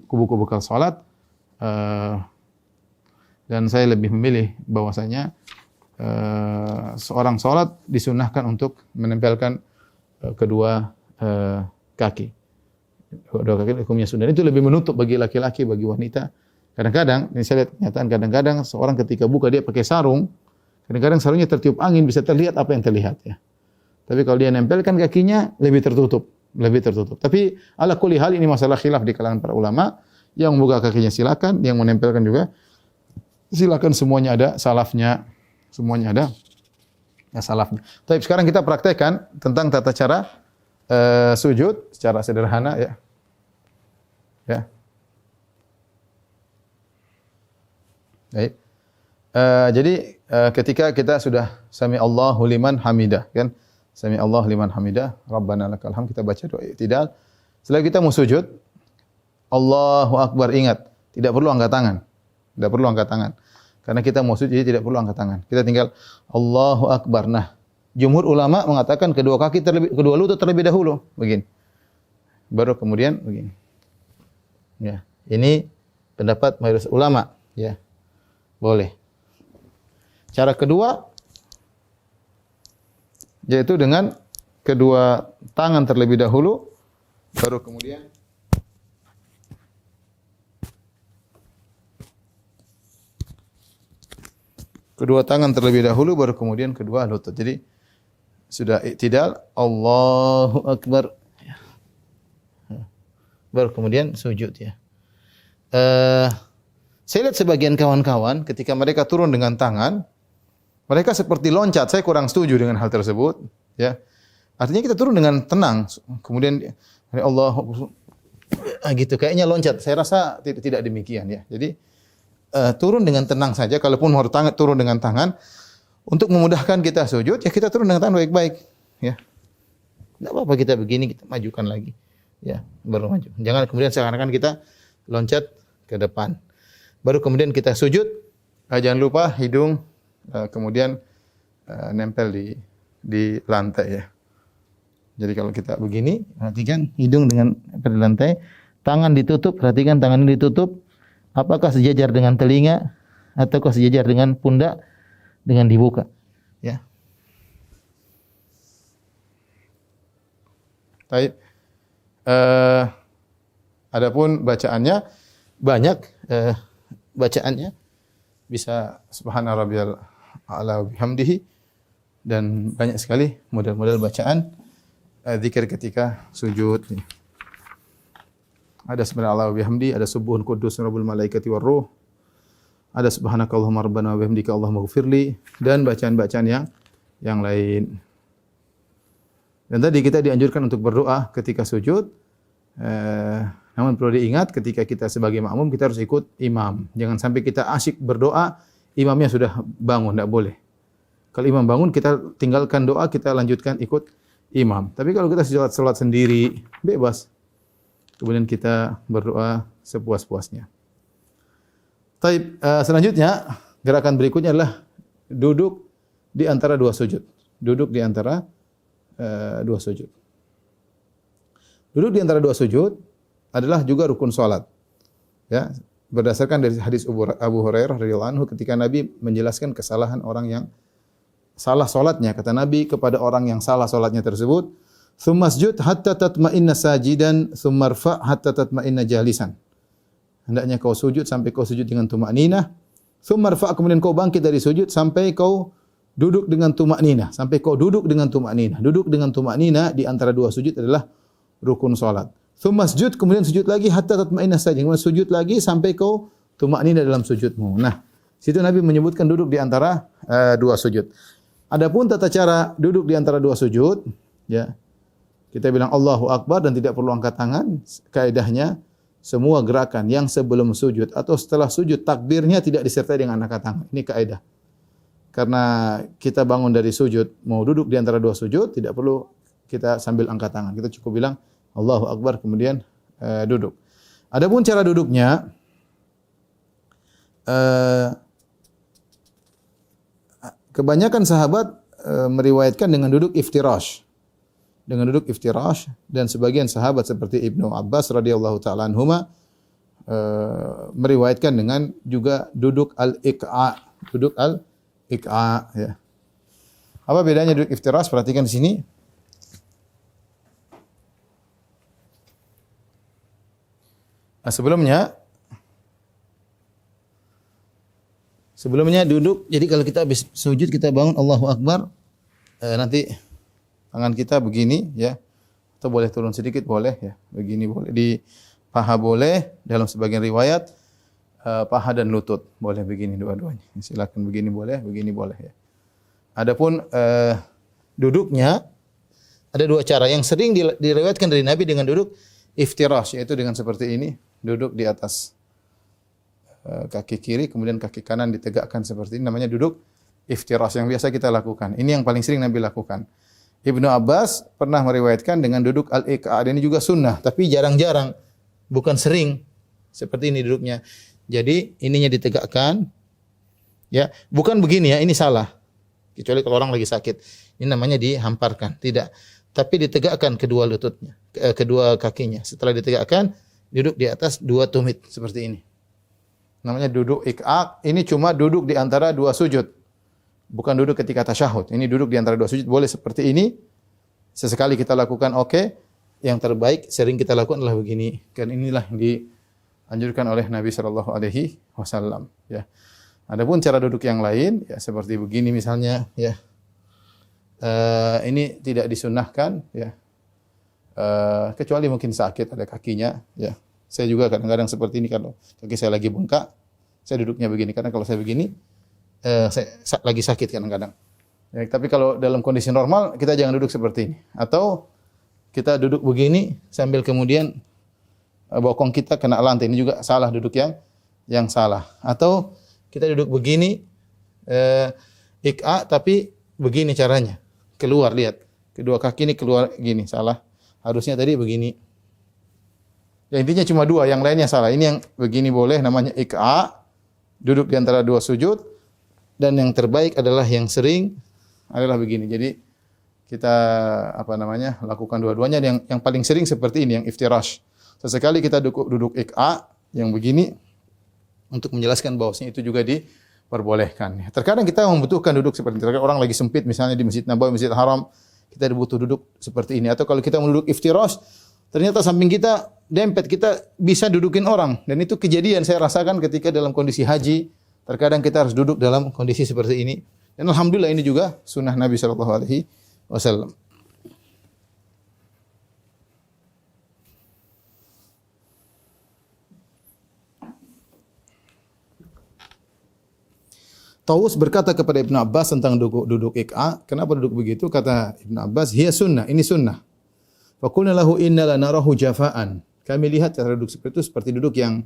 buku bekal salat. Dan saya lebih memilih bahwasanya seorang salat disunahkan untuk menempelkan kedua kaki. Kedua kaki hukumnya sunnah. Itu lebih menutup bagi laki-laki, bagi wanita. Kadang-kadang, ini saya lihat kenyataan, kadang-kadang seorang ketika buka dia pakai sarung, kadang-kadang sarungnya tertiup angin, bisa terlihat apa yang terlihat ya. Tapi kalau dia nempelkan kakinya lebih tertutup. Tapi ala kulli hal ini masalah khilaf di kalangan para ulama. Yang membuka kakinya silakan, yang menempelkan juga silakan, semuanya ada salafnya. Semuanya ada ya salafnya. Tapi sekarang kita praktekkan tentang tata cara sujud secara sederhana ya. Ya. Baik. Jadi ketika kita sudah sami Allahu liman hamidah kan? Sami Allahu liman hamidah, Rabbana lakal hamd, kita baca doa i'tidal. Setelah kita mau sujud, Allahu akbar, ingat, tidak perlu angkat tangan. Tidak perlu angkat tangan. Karena kita mau sujud, jadi tidak perlu angkat tangan. Kita tinggal Allahu akbar. Nah, jumhur ulama mengatakan kedua lutut terlebih dahulu, begini. Baru kemudian begini. Ya, ini pendapat mayoritas ulama, ya. Boleh. Cara kedua yaitu dengan kedua tangan terlebih dahulu, baru kemudian kedua tangan terlebih dahulu, baru kemudian kedua lutut. Jadi sudah i'tidal, Allahu akbar, baru kemudian sujud ya. Saya lihat sebagian kawan-kawan ketika mereka turun dengan tangan, mereka seperti loncat. Saya kurang setuju dengan hal tersebut. Ya, artinya kita turun dengan tenang. Kemudian Allah gitu, kayaknya loncat. Saya rasa tidak demikian ya. Jadi turun dengan tenang saja. Kalaupun mau turun dengan tangan, untuk memudahkan kita sujud, ya kita turun dengan tangan baik-baik. Ya, tidak apa-apa kita begini, kita majukan lagi. Ya, baru maju. Jangan kemudian seakan-akan kita loncat ke depan. Baru kemudian kita sujud, jangan lupa hidung kemudian nempel di lantai ya. Jadi kalau kita begini, perhatikan hidung dengan nempel di lantai, tangan ditutup, perhatikan tangannya ditutup. Apakah sejajar dengan telinga ataukah sejajar dengan pundak dengan dibuka? Ya. Baik. Adapun bacaannya banyak. Bacaannya bisa subhana rabbiyal a'la wa bihamdihi, dan banyak sekali model-model bacaan zikir ketika sujud. Ada subhanallah wa bihamdi, ada subuhun quddus rabbul malaikati war ruh, ada subhanakallahumma rabbana wa bihamdika allahumma ighfirli, dan bacaan-bacaan yang lain. Dan tadi kita dianjurkan untuk berdoa ketika sujud. Namun perlu diingat ketika kita sebagai makmum kita harus ikut imam. Jangan sampai kita asyik berdoa, imamnya sudah bangun, tidak boleh. Kalau imam bangun kita tinggalkan doa, kita lanjutkan ikut imam. Tapi kalau kita salat sendiri, bebas. Kemudian kita berdoa sepuas-puasnya. Selanjutnya, gerakan berikutnya adalah duduk di antara dua sujud. Duduk di antara dua sujud. Duduk di antara dua sujud adalah juga rukun salat. Ya, berdasarkan dari hadis Abu Hurairah radhiyallahu anhu ketika Nabi menjelaskan kesalahan orang yang salah salatnya, kata Nabi kepada orang yang salah salatnya tersebut, "Tsumma sujud hatta tatma'inna sajidan, tsumma irfa' hatta tatma'inna jalisan." hendaknya kau sujud sampai kau sujud dengan tumakninah. Tsumma rfa', kemudian kau bangkit dari sujud sampai kau duduk dengan tumakninah, sampai kau duduk dengan tumakninah. Duduk dengan tumakninah di antara dua sujud adalah rukun salat. Tsumma sujud, kemudian sujud lagi hatta tatma'inna sajdah. Kemudian sujud lagi sampai kau tumakninah dalam sujudmu. Nah, situ Nabi menyebutkan duduk di antara dua sujud. Adapun tata cara duduk di antara dua sujud, ya. Kita bilang Allahu Akbar dan tidak perlu angkat tangan. Kaidahnya semua gerakan yang sebelum sujud atau setelah sujud takbirnya tidak disertai dengan angkat tangan. Ini kaidah. Karena kita bangun dari sujud, mau duduk di antara dua sujud, tidak perlu kita sambil angkat tangan. Kita cukup bilang Allahu Akbar kemudian duduk. Adapun cara duduknya kebanyakan sahabat meriwayatkan dengan duduk iftirash. Dengan duduk iftirash, dan sebagian sahabat seperti Ibnu Abbas radhiyallahu taala anhuma meriwayatkan dengan juga duduk al-iqa', duduk al-iqa', ya. Apa bedanya duduk iftirash? Perhatikan di sini. Nah, sebelumnya duduk. Jadi kalau kita habis sujud kita bangun Allahu Akbar, nanti tangan kita begini, ya, atau boleh turun sedikit boleh, ya, begini boleh, di paha boleh, dalam sebagian riwayat paha dan lutut boleh begini dua-duanya. Silakan begini boleh, ya. Adapun duduknya ada dua cara yang sering diriwayatkan dari Nabi dengan duduk iftirash, yaitu dengan seperti ini, duduk di atas kaki kiri kemudian kaki kanan ditegakkan seperti ini, namanya duduk iftirash yang biasa kita lakukan. Ini yang paling sering Nabi lakukan. Ibnu Abbas pernah meriwayatkan dengan duduk al-iqa', ini juga sunnah, tapi jarang-jarang, bukan sering. Seperti ini duduknya. Jadi ininya ditegakkan, ya, bukan begini, ya, ini salah. Kecuali kalau orang lagi sakit, ini namanya dihamparkan, tidak. Tapi ditegakkan kedua lututnya, kedua kakinya. Setelah ditegakkan, duduk di atas dua tumit seperti ini. Namanya duduk iqa'. Ini cuma duduk di antara dua sujud. Bukan duduk ketika tasyahud. Ini duduk di antara dua sujud, boleh seperti ini. Sesekali kita lakukan, oke. Yang terbaik sering kita lakukan adalah begini. Kan inilah yang dianjurkan oleh Nabi sallallahu alaihi wasallam, ya. Adapun cara duduk yang lain, ya, seperti begini misalnya, ya. Ini tidak disunnahkan, ya. Kecuali mungkin sakit ada kakinya, ya. Saya juga kadang-kadang seperti ini, kalau kaki saya lagi bengkak, saya duduknya begini, karena kalau saya begini saya lagi sakit kadang-kadang. Ya, tapi kalau dalam kondisi normal kita jangan duduk seperti ini. Atau kita duduk begini sambil kemudian bokong kita kena lantai. Ini juga salah, duduk yang salah. Atau kita duduk begini iqa', tapi begini caranya. Keluar, lihat. Kedua kaki ini keluar gini, salah. Harusnya tadi begini. Ya, intinya cuma dua, yang lainnya salah. Ini yang begini boleh, namanya iqa', duduk di antara dua sujud. Dan yang terbaik adalah yang sering adalah begini. Jadi kita lakukan dua-duanya. Yang paling sering seperti ini, yang iftirash. Sesekali kita duduk iqa' yang begini untuk menjelaskan bahwasanya itu juga diperbolehkan. Terkadang kita membutuhkan duduk seperti ini. Terkadang orang lagi sempit misalnya di Masjid Nabawi, Masjid Haram, kita butuh duduk seperti ini. Atau kalau kita mau duduk iftirash, ternyata samping kita dempet, kita bisa dudukin orang. Dan itu kejadian saya rasakan ketika dalam kondisi haji. Terkadang kita harus duduk dalam kondisi seperti ini. Dan alhamdulillah ini juga sunnah Nabi sallallahu alaihi wasallam. Tawus berkata kepada Ibnu Abbas tentang duduk iqa', kenapa duduk begitu? Kata Ibnu Abbas, hiya sunnah, ini sunnah. Fa qulna lahu inna lanarahu jafa'an. Kami lihat cara duduk seperti itu seperti duduk yang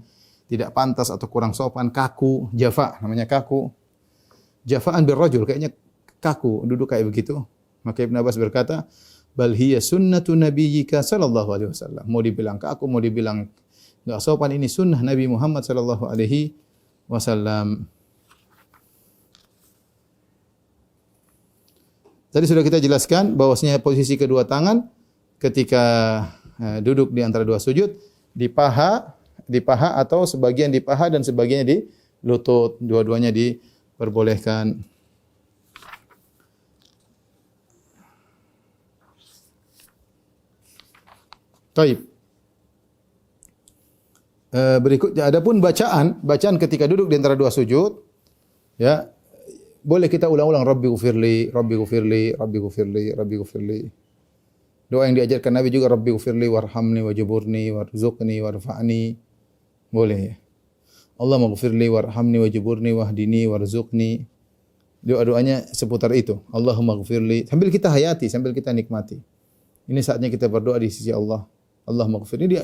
tidak pantas atau kurang sopan, kaku, jafa, namanya kaku. Jafa'an birrajul, kayaknya kaku, duduk kayak begitu. Maka Ibnu Abbas berkata, bal hiya sunnatu nabiyyika sallallahu alaihi wasallam. Mau dibilang kaku, mau dibilang enggak sopan, ini sunnah Nabi Muhammad sallallahu alaihi wasallam. Tadi sudah kita jelaskan bahwasanya posisi kedua tangan ketika duduk di antara dua sujud di paha atau sebagian di paha dan sebagiannya di lutut, dua-duanya diperbolehkan. Taib. Berikutnya adapun bacaan ketika duduk di antara dua sujud, ya, boleh kita ulang-ulang Rabbi ghufirli, Rabbi ghufirli, Rabbi ghufirli, Rabbi ghufirli. Doa yang diajarkan Nabi juga Rabbi ghufirli warhamni wajburni warzuqni warfa'ni. Boleh ya. Allahumma ghufirli warhamni wajburni wahdini warzuqni. Doa-doanya seputar itu. Allahumma ghufirli. Sambil kita hayati, sambil kita nikmati. Ini saatnya kita berdoa di sisi Allah. Allahumma ghufirli.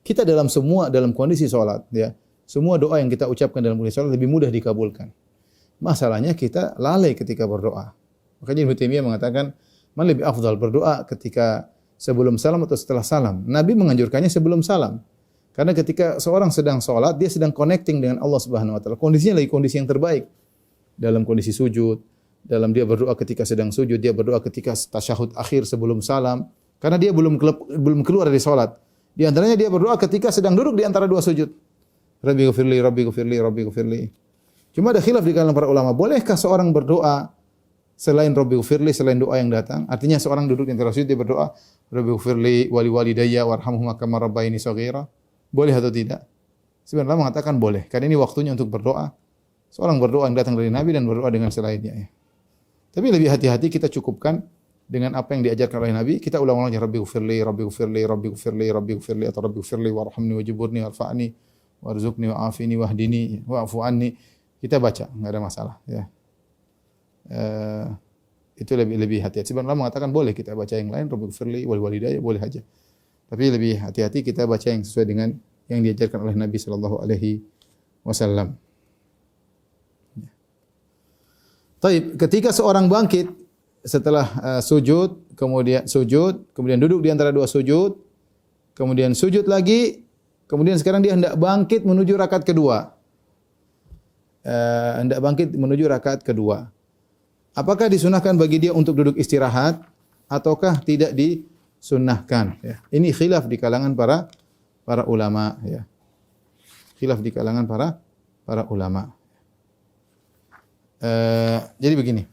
Kita dalam kondisi salat, ya. Semua doa yang kita ucapkan dalam kondisi salat lebih mudah dikabulkan. Masalahnya kita lalai ketika berdoa. Makanya Ibnu Taimiyah mengatakan, mana lebih afdal berdoa ketika sebelum salam atau setelah salam? Nabi menganjurkannya sebelum salam. Karena ketika seorang sedang salat, dia sedang connecting dengan Allah Subhanahu wa taala. Kondisinya lagi kondisi yang terbaik. Dalam kondisi sujud, dalam dia berdoa ketika sedang sujud, dia berdoa ketika tasyahud akhir sebelum salam. Karena dia belum keluar dari salat. Di antaranya dia berdoa ketika sedang duduk di antara dua sujud. Rabbi ghufirli, Rabbi ghufirli, Rabbi ghufirli. Cuma ada khilaf di kalangan para ulama, bolehkah seorang berdoa selain Rabbi ghufirli, selain doa yang datang? Artinya seorang duduk di antara sujud dia berdoa Rabbi ghufirli wali walidayya warhamhuma kama rabbayani shaghira. Boleh atau tidak? Sebenarnya mengatakan boleh, karena ini waktunya untuk berdoa. Seorang berdoa yang datang dari Nabi dan berdoa dengan selainnya, ya. Tapi lebih hati-hati kita cukupkan dengan apa yang diajarkan oleh Nabi. Kita ulang-ulang Rabbi ghufirli, Rabbi ghufirli, Rabbi ghufirli, Rabbi ghufirli atau Rabbi ghufirli warhamni wajburni warfa'ni warzuqni wa'afini wahdini wa'fu anni. Kita baca, enggak ada masalah, ya. Itu lebih hati-hati. Sebenarnya mengatakan boleh kita baca yang lain, Rabbi ghufirli wal walidayya, boleh aja. Tapi lebih hati-hati kita baca yang sesuai dengan yang diajarkan oleh Nabi sallallahu alaihi wasallam. Taib, ketika seorang bangkit setelah sujud, kemudian duduk di antara dua sujud, kemudian sujud lagi, kemudian sekarang dia hendak bangkit menuju rakaat kedua. Apakah disunahkan bagi dia untuk duduk istirahat ataukah tidak disunnahkan? Ya. Ini khilaf di kalangan para ulama. Ya. Khilaf di kalangan para ulama. Jadi begini.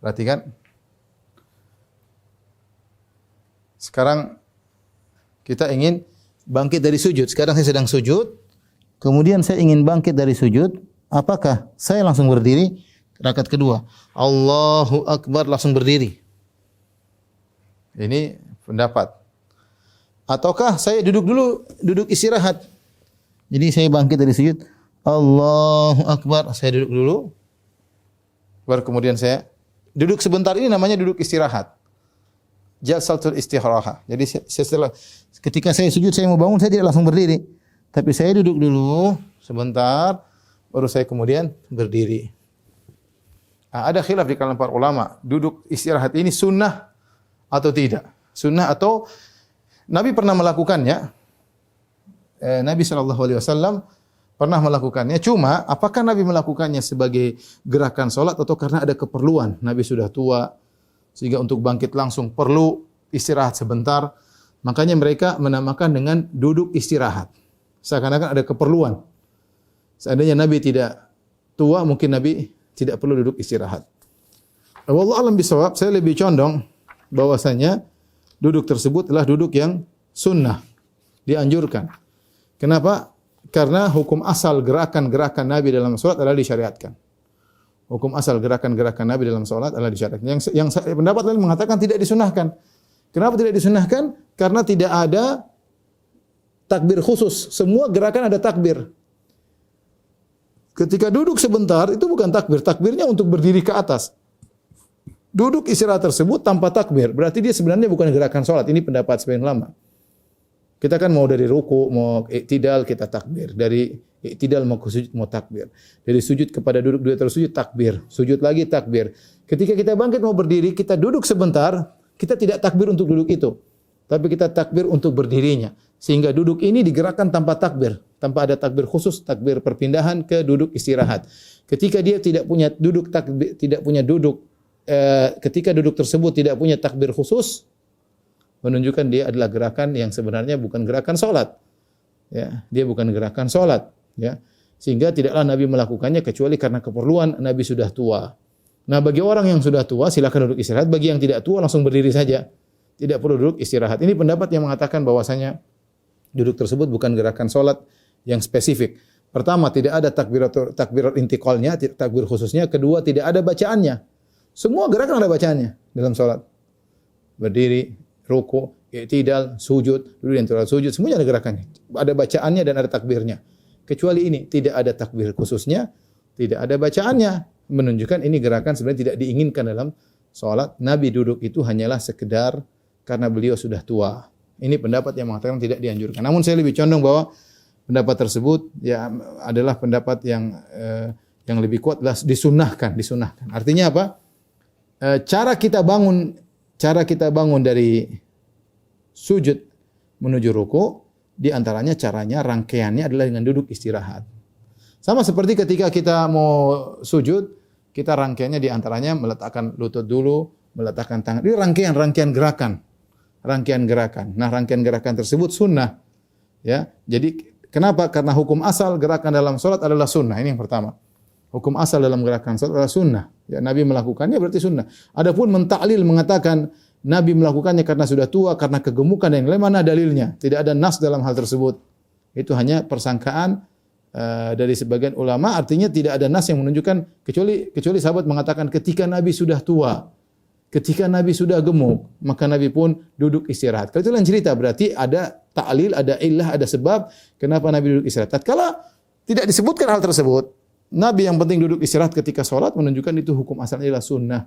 Perhatikan. Sekarang kita ingin bangkit dari sujud. Sekarang saya sedang sujud. Kemudian saya ingin bangkit dari sujud. Apakah saya langsung berdiri? Rakaat kedua. Allahu Akbar, langsung berdiri. Ini pendapat. Ataukah saya duduk istirahat. Jadi saya bangkit dari sujud. Allahu Akbar, saya duduk dulu. Baru kemudian saya duduk sebentar, ini namanya duduk istirahat. Jalsatul istirahah. Jadi setelah ketika saya sujud, saya mau bangun, saya tidak langsung berdiri. Tapi saya duduk dulu sebentar, baru saya kemudian berdiri. Ada khilaf di kalangan para ulama, duduk istirahat ini sunnah atau tidak? Sunnah atau Nabi pernah melakukannya. Nabi SAW pernah melakukannya. Cuma apakah Nabi melakukannya sebagai gerakan solat atau karena ada keperluan? Nabi sudah tua sehingga untuk bangkit langsung perlu istirahat sebentar. Makanya mereka menamakan dengan duduk istirahat. Seakan-akan ada keperluan. Seandainya Nabi tidak tua, mungkin Nabi tidak perlu duduk istirahat. Wallahu a'lam bishawab, saya lebih condong bahwasanya duduk tersebut adalah duduk yang sunnah, dianjurkan. Kenapa? Karena hukum asal gerakan-gerakan Nabi dalam salat adalah disyariatkan. Hukum asal gerakan-gerakan Nabi dalam salat adalah disyariatkan. Yang pendapat lain mengatakan tidak disunahkan. Kenapa tidak disunahkan? Karena tidak ada takbir khusus. Semua gerakan ada takbir. Ketika duduk sebentar itu bukan takbir. Takbirnya untuk berdiri ke atas. Duduk istirahat tersebut tanpa takbir. Berarti dia sebenarnya bukan gerakan salat. Ini pendapat sebagian ulama. Kita kan mau dari ruku, mau i'tidal, kita takbir. Dari i'tidal mau ke sujud, mau takbir. Dari sujud kepada duduk, dua terus sujud, takbir. Sujud lagi, takbir. Ketika kita bangkit mau berdiri, kita duduk sebentar, kita tidak takbir untuk duduk itu. Tapi kita takbir untuk berdirinya. Sehingga duduk ini digerakkan tanpa takbir. Tanpa ada takbir khusus, takbir perpindahan ke duduk istirahat. Ketika dia tidak punya duduk, ketika duduk tersebut tidak punya takbir khusus, menunjukkan dia adalah gerakan yang sebenarnya bukan gerakan salat. Ya, dia bukan gerakan salat, ya. Sehingga tidaklah Nabi melakukannya kecuali karena keperluan, Nabi sudah tua. Nah, bagi orang yang sudah tua silakan duduk istirahat, bagi yang tidak tua langsung berdiri saja. Tidak perlu duduk istirahat. Ini pendapat yang mengatakan bahwasanya Duduk tersebut bukan gerakan salat yang spesifik. Pertama, tidak ada takbirat intiqalnya, takbir khususnya. Kedua, tidak ada bacaannya. Semua gerakan ada bacaannya dalam salat. Berdiri, ruku, i'tidal, sujud, duduk di antara sujud, semuanya ada gerakannya. Ada bacaannya dan ada takbirnya. Kecuali ini tidak ada takbir khususnya, tidak ada bacaannya, menunjukkan ini gerakan sebenarnya tidak diinginkan dalam salat. Nabi duduk itu hanyalah sekedar karena beliau sudah tua. Ini pendapat yang mengatakan tidak dianjurkan. Namun saya lebih condong bahwa pendapat tersebut ya adalah pendapat yang lebih kuat, adalah disunnahkan. Artinya apa? Cara kita bangun dari sujud menuju ruku, di antaranya caranya rangkaiannya adalah dengan duduk istirahat. Sama seperti ketika kita mau sujud, kita rangkaiannya di antaranya meletakkan lutut dulu, meletakkan tangan. Ini rangkaian gerakan. Nah, rangkaian gerakan tersebut sunnah. Ya. Jadi kenapa? Karena hukum asal gerakan dalam salat adalah sunnah. Ini yang pertama. Hukum asal dalam gerakan salat adalah sunnah. Ya, Nabi melakukannya berarti sunnah. Adapun mentaklil mengatakan Nabi melakukannya karena sudah tua, karena kegemukan dan lain, mana dalilnya? Tidak ada nas dalam hal tersebut. Itu hanya persangkaan dari sebagian ulama, artinya tidak ada nas yang menunjukkan, kecuali sahabat mengatakan ketika Nabi sudah tua, ketika Nabi sudah gemuk, maka Nabi pun duduk istirahat. Kalau itu lain cerita, berarti ada ta'lil, ada illah, ada sebab kenapa Nabi duduk istirahat. Tatkala tidak disebutkan hal tersebut, Nabi yang penting duduk istirahat ketika sholat menunjukkan itu hukum asalnya adalah sunnah.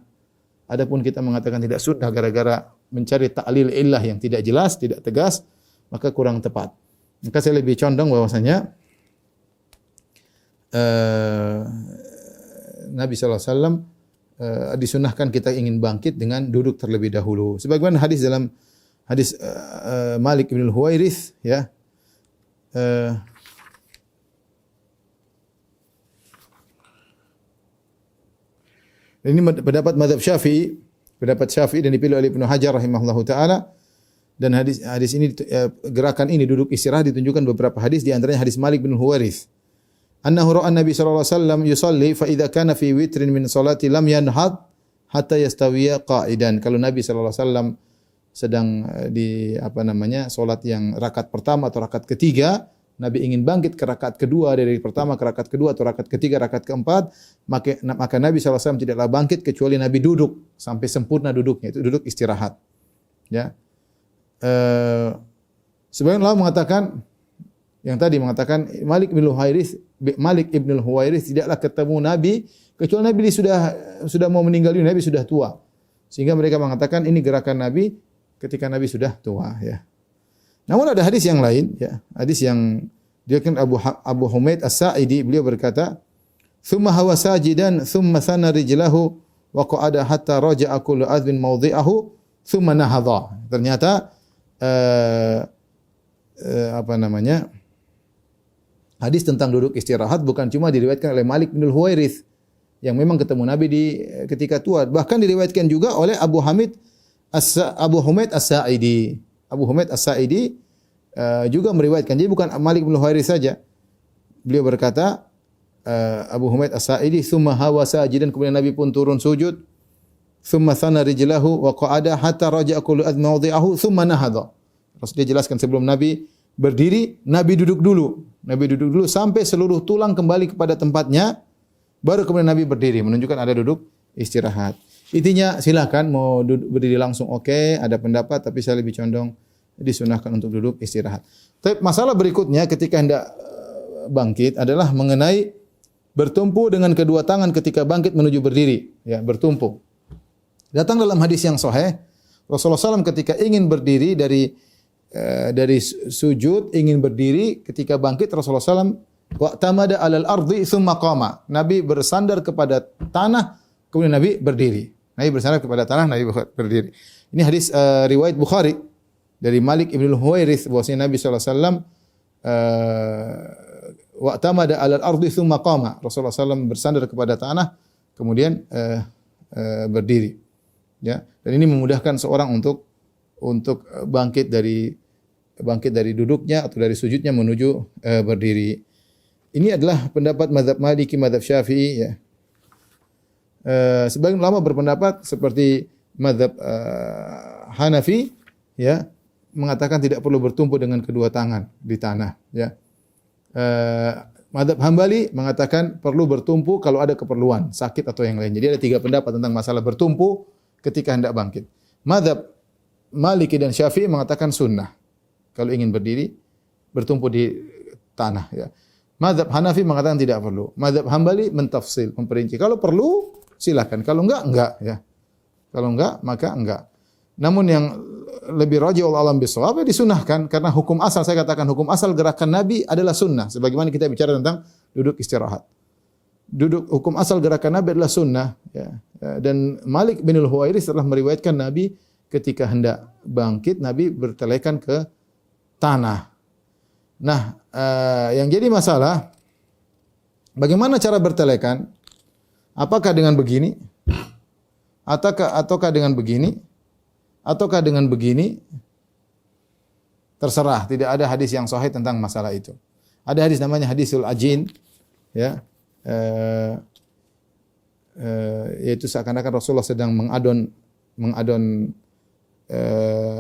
Adapun kita mengatakan tidak sunnah gara-gara mencari ta'lil illah yang tidak jelas, tidak tegas, maka kurang tepat. Maka saya lebih condong bahwasanya Nabi SAW disunnahkan kita ingin bangkit dengan duduk terlebih dahulu. Sebagaimana hadis dalam hadis Malik bin Huwairits, ya. Ini pendapat mazhab Syafi'i, dan dipilih oleh Ibnu Hajar rahimahullahu taala. Dan hadis ini gerakan ini duduk istirahat ditunjukkan beberapa hadis, di antaranya hadis Malik bin Huwairits. Annahu ra'a Nabi sallallahu alaihi wasallam yusalli fa idza kana fi witrin min salati lam yanhad hatta yastawiya qa'idan. Kalau Nabi sallallahu alaihi wasallam sedang salat yang rakaat pertama atau rakaat ketiga, Nabi ingin bangkit ke rakaat kedua, dari pertama ke rakaat kedua atau rakaat ketiga, rakaat keempat, maka Nabi SAW tidaklah bangkit kecuali Nabi duduk sampai sempurna duduknya, itu duduk istirahat. Ya. Sebagian ulama mengatakan, yang tadi mengatakan Malik ibn Huwairits tidaklah ketemu Nabi kecuali Nabi sudah mau meninggal dunia, Nabi sudah tua. Sehingga mereka mengatakan ini gerakan Nabi ketika Nabi sudah tua, ya. Namun ada hadis yang lain, ya. Hadis yang diriwayatkan Abu Humaid As-Sa'idi, beliau berkata, "Tsumma hawa sajidan, tsumma thana rijlahu wa qa'ada hatta raja'a kullu adhin mawdhi'ahu, tsumma nahadha." Ternyata hadis tentang duduk istirahat bukan cuma diriwayatkan oleh Malik bin Huwairits yang memang ketemu Nabi ketika tua, bahkan diriwayatkan juga oleh Abu Humaid As-Sa'idi. Abu Humaid As-Sa'idi juga meriwayatkan. Jadi bukan Malik bin Huwairits saja. Beliau berkata, Abu Humaid As-Sa'idi, "Tsumma hawa sajidan," kemudian Nabi pun turun sujud. "Tsumma thana rijlahu wa qa'ada hatta raja'a kullu adh mawdhi'ahu, tsumma nahadha." Terus dia jelaskan sebelum Nabi berdiri, Nabi duduk dulu. Nabi duduk dulu sampai seluruh tulang kembali kepada tempatnya, baru kemudian Nabi berdiri, menunjukkan ada duduk istirahat. Intinya silakan mau berdiri langsung oke, ada pendapat, tapi saya lebih condong disunahkan untuk duduk istirahat. Tapi masalah berikutnya ketika hendak bangkit adalah mengenai bertumpu dengan kedua tangan ketika bangkit menuju berdiri, ya, bertumpu. Datang dalam hadis yang sahih, Rasulullah SAW ketika ingin berdiri dari sujud, ingin berdiri ketika bangkit, Rasulullah SAW wa'tamada 'alal ardi tsumma qama. Nabi bersandar kepada tanah, kemudian Nabi berdiri. Nabi bersandar kepada tanah, Nabi berdiri. Ini hadis riwayat Bukhari dari Malik ibn Huwairits bahwasanya Nabi SAW wa'tamada 'alal ardi tsumma qama. Rasulullah SAW bersandar kepada tanah, kemudian berdiri. Ya, dan ini memudahkan seorang untuk bangkit dari duduknya atau dari sujudnya menuju berdiri. Ini adalah pendapat mazhab Maliki, mazhab Syafi'i, ya. Sebagian ulama berpendapat seperti mazhab Hanafi, ya, mengatakan tidak perlu bertumpu dengan kedua tangan di tanah, ya. Mazhab Hambali mengatakan perlu bertumpu kalau ada keperluan, sakit atau yang lain. Jadi ada 3 pendapat tentang masalah bertumpu ketika hendak bangkit. Mazhab Maliki dan Syafi'i mengatakan sunnah. Kalau ingin berdiri, bertumpu di tanah, ya. Mazhab Hanafi mengatakan tidak perlu. Mazhab Hambali mentafsil, memperinci. Kalau perlu, silakan. Kalau enggak, ya. Kalau enggak, maka enggak. Namun yang lebih rajih alam bisawab disunahkan karena hukum asal, saya katakan hukum asal gerakan Nabi adalah sunnah. Sebagaimana kita bicara tentang duduk istirahat. Hukum asal gerakan Nabi adalah sunnah, ya. Dan Malik bin Al-Huwairis telah meriwayatkan Nabi ketika hendak bangkit, Nabi bertelekan ke tanah. Nah, yang jadi masalah, bagaimana cara bertelekan? Apakah dengan begini? Ataukah dengan begini? Ataukah dengan begini? Terserah, tidak ada hadis yang sahih tentang masalah itu. Ada hadis namanya hadisul ajin, ya. Yaitu seakan-akan Rasulullah sedang mengadon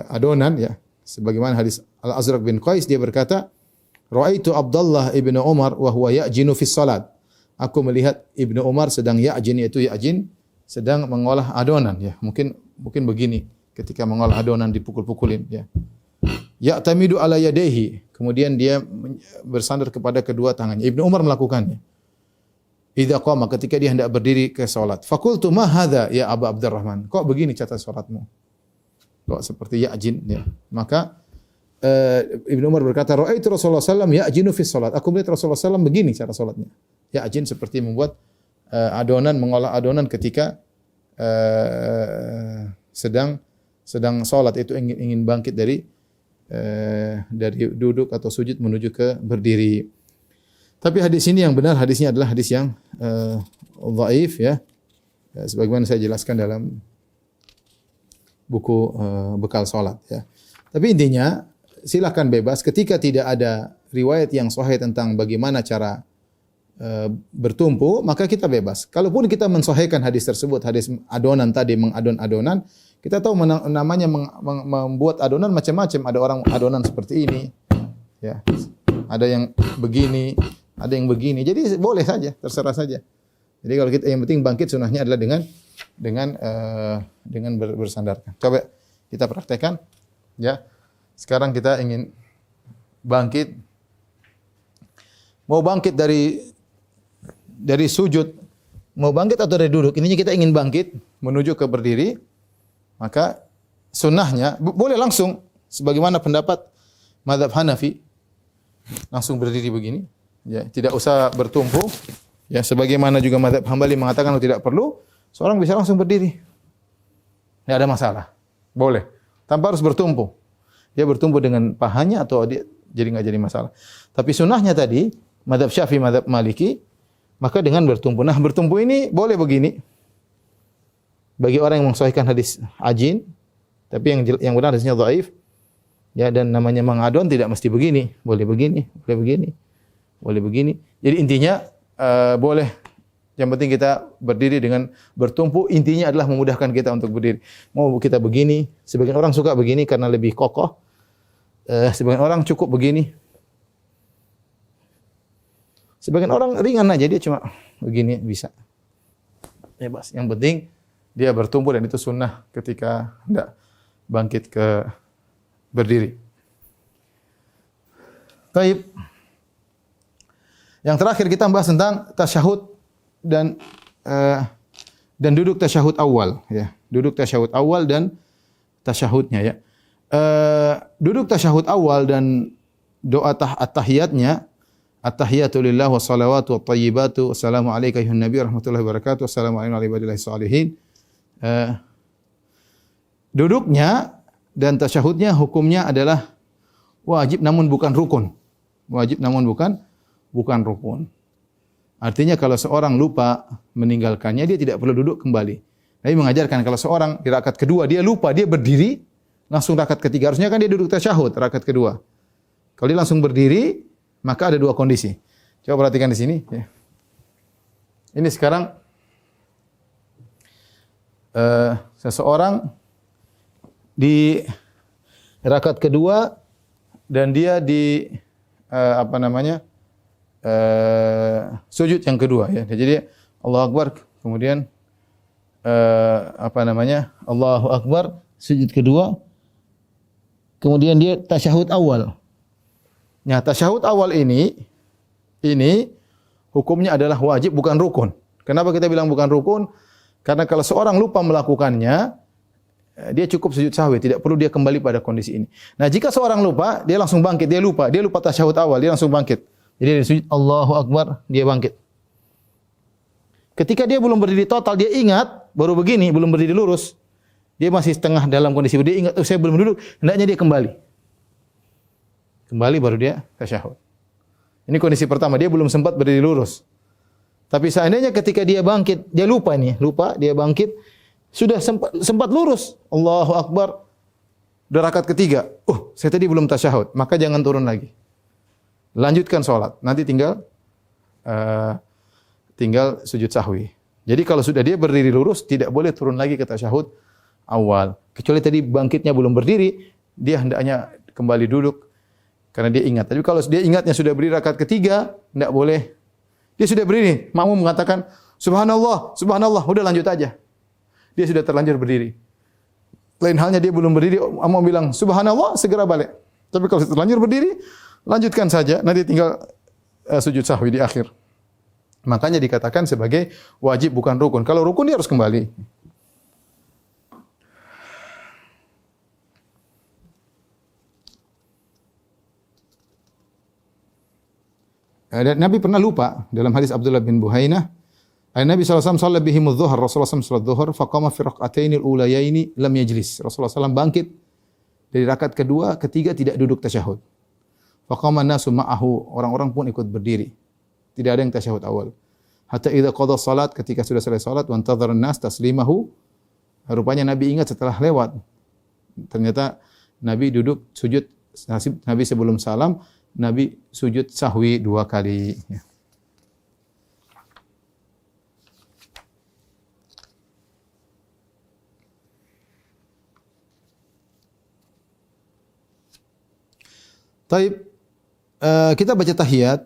adonan, ya. Sebagaimana hadis Al-Azraq bin Qais, dia berkata, "Ra'aitu Abdullah ibnu Umar wa huwa ya'jinu fi shalat." Aku melihat Ibnu Umar sedang ya'jin, yaitu ya'jin sedang mengolah adonan, ya. Mungkin begini ketika mengolah adonan dipukul-pukulin, ya. Ya'tamidu ala yadayhi, kemudian dia bersandar kepada kedua tangannya. Ibnu Umar melakukannya. Idza qama, ketika dia hendak berdiri ke salat. Faqultu ma hadza ya Abu Abdurrahman? Kok begini cara salatmu? Kok seperti ya'jin, ya. Maka Ibnu Umar berkata, "Ra'aitu Rasulullah sallallahu alaihi wasallam ya'jinu fi salat." Aku melihat Rasulullah sallallahu alaihi wasallam begini cara salatnya. Ya'jin seperti membuat adonan, mengolah adonan ketika sedang salat, itu ingin bangkit dari duduk atau sujud menuju ke berdiri. Tapi hadis ini yang benar, hadisnya adalah hadis yang dhaif, ya. Sebagaimana saya jelaskan dalam buku bekal salat, ya. Tapi intinya silakan bebas ketika tidak ada riwayat yang sahih tentang bagaimana cara bertumpu, maka kita bebas. Kalaupun kita mensahihkan hadis tersebut, hadis adonan tadi, mengadon adonan, kita tahu namanya membuat adonan macam-macam. Ada orang adonan seperti ini, ya. Ada yang begini, ada yang begini. Jadi boleh saja, terserah saja. Jadi kalau kita, yang penting bangkit sunnahnya adalah dengan bersandarkan. Coba kita praktekkan, ya. Sekarang kita ingin bangkit, mau bangkit dari sujud, mau bangkit atau dari duduk. Intinya kita ingin bangkit menuju ke berdiri, maka sunnahnya boleh langsung sebagaimana pendapat mazhab Hanafi, langsung berdiri begini, ya, tidak usah bertumpu, ya. Sebagaimana juga mazhab Hambali mengatakan tidak perlu, seorang bisa langsung berdiri, tidak ada masalah, boleh, tanpa harus bertumpu. Dia bertumpu dengan pahanya atau dia jadi nggak jadi masalah. Tapi sunnahnya tadi mazhab Syafi'i, mazhab Maliki, maka dengan bertumpu. Nah, bertumpu ini boleh begini bagi orang yang mensahihkan hadis ajin, tapi yang benar hadisnya dhaif, ya. Dan namanya mengadon tidak mesti begini, boleh begini, boleh begini, boleh begini. Jadi intinya boleh. Yang penting kita berdiri dengan bertumpu, intinya adalah memudahkan kita untuk berdiri. Mau kita begini, sebagian orang suka begini karena lebih kokoh. Sebagian orang cukup begini. Sebagian orang ringan aja, dia cuma begini bisa. Bebas. Yang penting dia bertumpu, dan itu sunnah ketika hendak bangkit ke berdiri. Baik. Yang terakhir kita bahas tentang tasyahud dan duduk tasyahud awal, ya. Duduk tasyahud awal dan tasyahudnya, ya. Duduk tasyahud awal dan doa at-tahiyatnya, at-tahiyatu lillah wa salawatu wa tayyibatu assalamu alayka ayyuhan nabi rahmatullahi wabarakatuh assalamu alayna wa ibadillahi shalihin. Duduknya dan tasyahudnya hukumnya adalah wajib namun bukan rukun. Wajib namun bukan rukun. Artinya kalau seorang lupa meninggalkannya, dia tidak perlu duduk kembali. Nabi mengajarkan kalau seorang di rakaat kedua dia lupa, dia berdiri, langsung rakaat ketiga. Harusnya kan dia duduk tasyahud rakaat kedua. Kalau dia langsung berdiri, maka ada 2 kondisi. Coba perhatikan di sini, ya. Ini sekarang seseorang rakaat kedua dan dia di apa namanya? Sujud yang kedua ya. Jadi Allahu Akbar kemudian apa namanya? Allahu Akbar sujud kedua. Kemudian dia tasyahud awal. Nah, tasyahud awal ini hukumnya adalah wajib bukan rukun. Kenapa kita bilang bukan rukun? Karena kalau seorang lupa melakukannya, dia cukup sujud sahwi, tidak perlu dia kembali pada kondisi ini. Nah, jika seorang lupa, dia langsung bangkit, dia lupa tasyahud awal, dia langsung bangkit. Jadi dia sujud Allahu Akbar, dia bangkit. Ketika dia belum berdiri total, dia ingat baru begini, belum berdiri lurus. Dia masih setengah dalam kondisi dia ingat, saya belum duduk, hendaknya dia kembali. Kembali baru dia tasyahud. Ini kondisi pertama, dia belum sempat berdiri lurus. Tapi seandainya ketika dia bangkit, dia lupa, dia bangkit, sudah sempat lurus. Allahu Akbar. Udah rakaat ketiga. Saya tadi belum tasyahud, maka jangan turun lagi. Lanjutkan sholat. Nanti tinggal sujud sahwi. Jadi kalau sudah dia berdiri lurus, tidak boleh turun lagi ke tasyahud awal. Kecuali tadi bangkitnya belum berdiri, dia hendaknya kembali duduk karena dia ingat. Tapi kalau dia ingatnya sudah berdiri rakaat ketiga, tidak boleh. Dia sudah berdiri, makmum mengatakan subhanallah, subhanallah, udah lanjut aja. Dia sudah terlanjur berdiri. Lain halnya dia belum berdiri, makmum bilang subhanallah, segera balik. Tapi kalau terlanjur berdiri, lanjutkan saja, nanti tinggal sujud sahwi di akhir. Makanya dikatakan sebagai wajib bukan rukun. Kalau rukun dia harus kembali. Dan Nabi pernah lupa dalam hadis Abdullah bin Buhainah. Nabi SAW salat bihimudz zuhur. Rasulullah SAW salat zuhur. Faqama fi rak'atainil ulayaini lam yajlis. Rasulullah SAW bangkit dari rakaat kedua, ketiga tidak duduk tasyahud. Faqama an-nasu ma'ahu. Orang-orang pun ikut berdiri. Tidak ada yang tasyahud awal. Hatta idza qada salat, ketika sudah selesai salat, wa antadhara an-nas taslimahu. Rupanya Nabi ingat setelah lewat. Ternyata Nabi duduk sujud, Nabi sebelum salam, Nabi sujud sahwi 2 kali. Taib, kita baca tahiyat.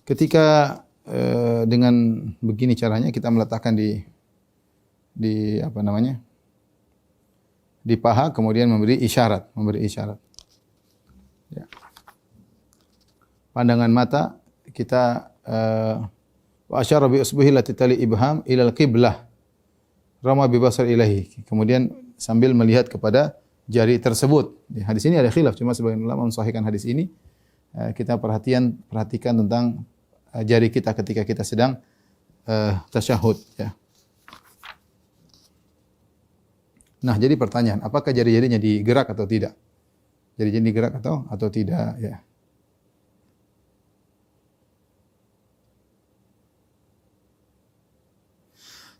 Ketika dengan begini caranya kita meletakkan di apa namanya? Di paha, kemudian memberi isyarat. Ya. Pandangan mata kita wa asyara bi usbuhi lati tali ibham ila al-qiblah rama bi basar ilahi. Kemudian sambil melihat kepada jari tersebut. Di hadis ini ada khilaf, cuma sebagian ulama mensahihkan hadis ini. Kita perhatikan tentang jari kita ketika kita sedang tasyahud ya. Nah, jadi pertanyaan, apakah jari-jarinya digerak atau tidak? Jari-jari digerak atau tidak ya.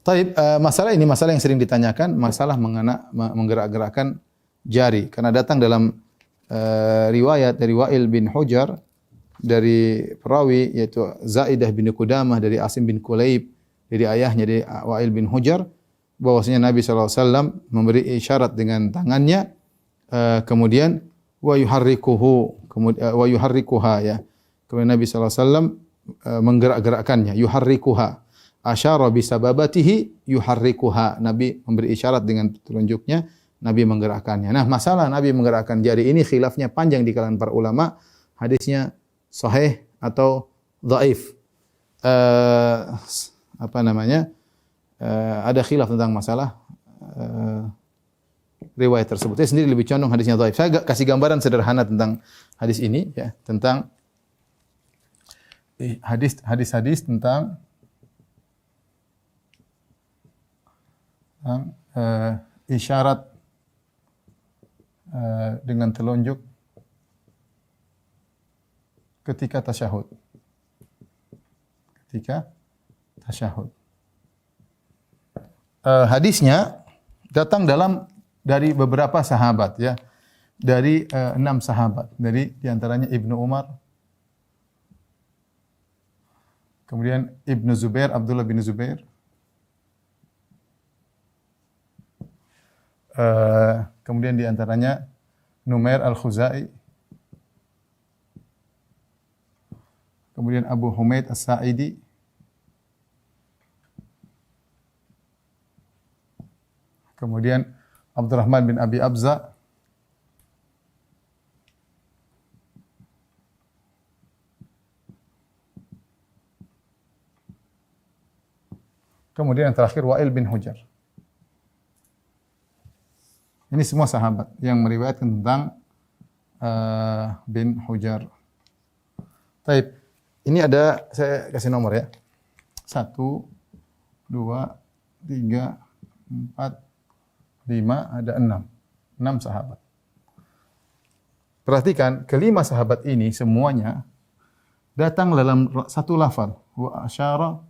Taib, masalah ini masalah yang sering ditanyakan, masalah menggerak-gerakkan jari. Karena datang dalam riwayat dari Wa'il bin Hujar, dari perawi yaitu Zaidah bin Qudamah, dari Asim bin Kulaib, dari ayahnya dari Wa'il bin Hujar, bahwasanya Nabi SAW memberi isyarat dengan tangannya, kemudian wa yuharrikuha ya. Kemudian Nabi SAW menggerak-gerakkannya, yuharrikuha. Asyara bisababatihi yuharrikuha. Nabi memberi isyarat dengan telunjuknya, Nabi menggerakkannya. Nah, masalah Nabi menggerakkan jari ini khilafnya panjang di kalangan para ulama. Hadisnya sahih atau dhaif. Ada khilaf tentang masalah riwayat tersebut. Saya sendiri lebih condong hadisnya dhaif. Saya kasih gambaran sederhana tentang hadis ini ya, tentang hadis-hadis tentang isyarat dengan telunjuk ketika tasyahud. Hadisnya datang dari beberapa sahabat ya. Dari 6 sahabat. Dari diantaranya Ibnu Umar, kemudian Ibnu Zubair, Abdullah bin Zubair, kemudian diantaranya Numair Al-Khuzai, kemudian Abu Humaid As-Sa'idi, kemudian Abdurrahman bin Abi Abza, kemudian yang terakhir Wa'il bin Hujr. Ini semua sahabat yang meriwayatkan tentang bin Hujr. Taib. Ini ada, saya kasih nomor ya. 1, 2, 3, 4, 5, ada 6. 6 sahabat. Perhatikan, kelima sahabat ini semuanya datang dalam satu lafal. Wa asyara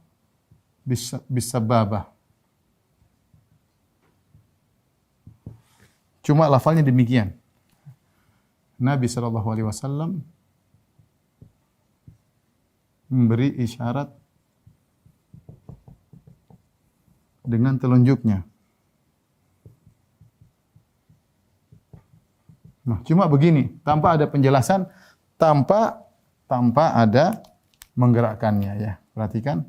bis-sababah. Cuma lafalnya demikian. Nabi SAW memberi isyarat dengan telunjuknya. Nah, cuma begini, tanpa ada penjelasan, tanpa ada menggerakkannya ya. Perhatikan.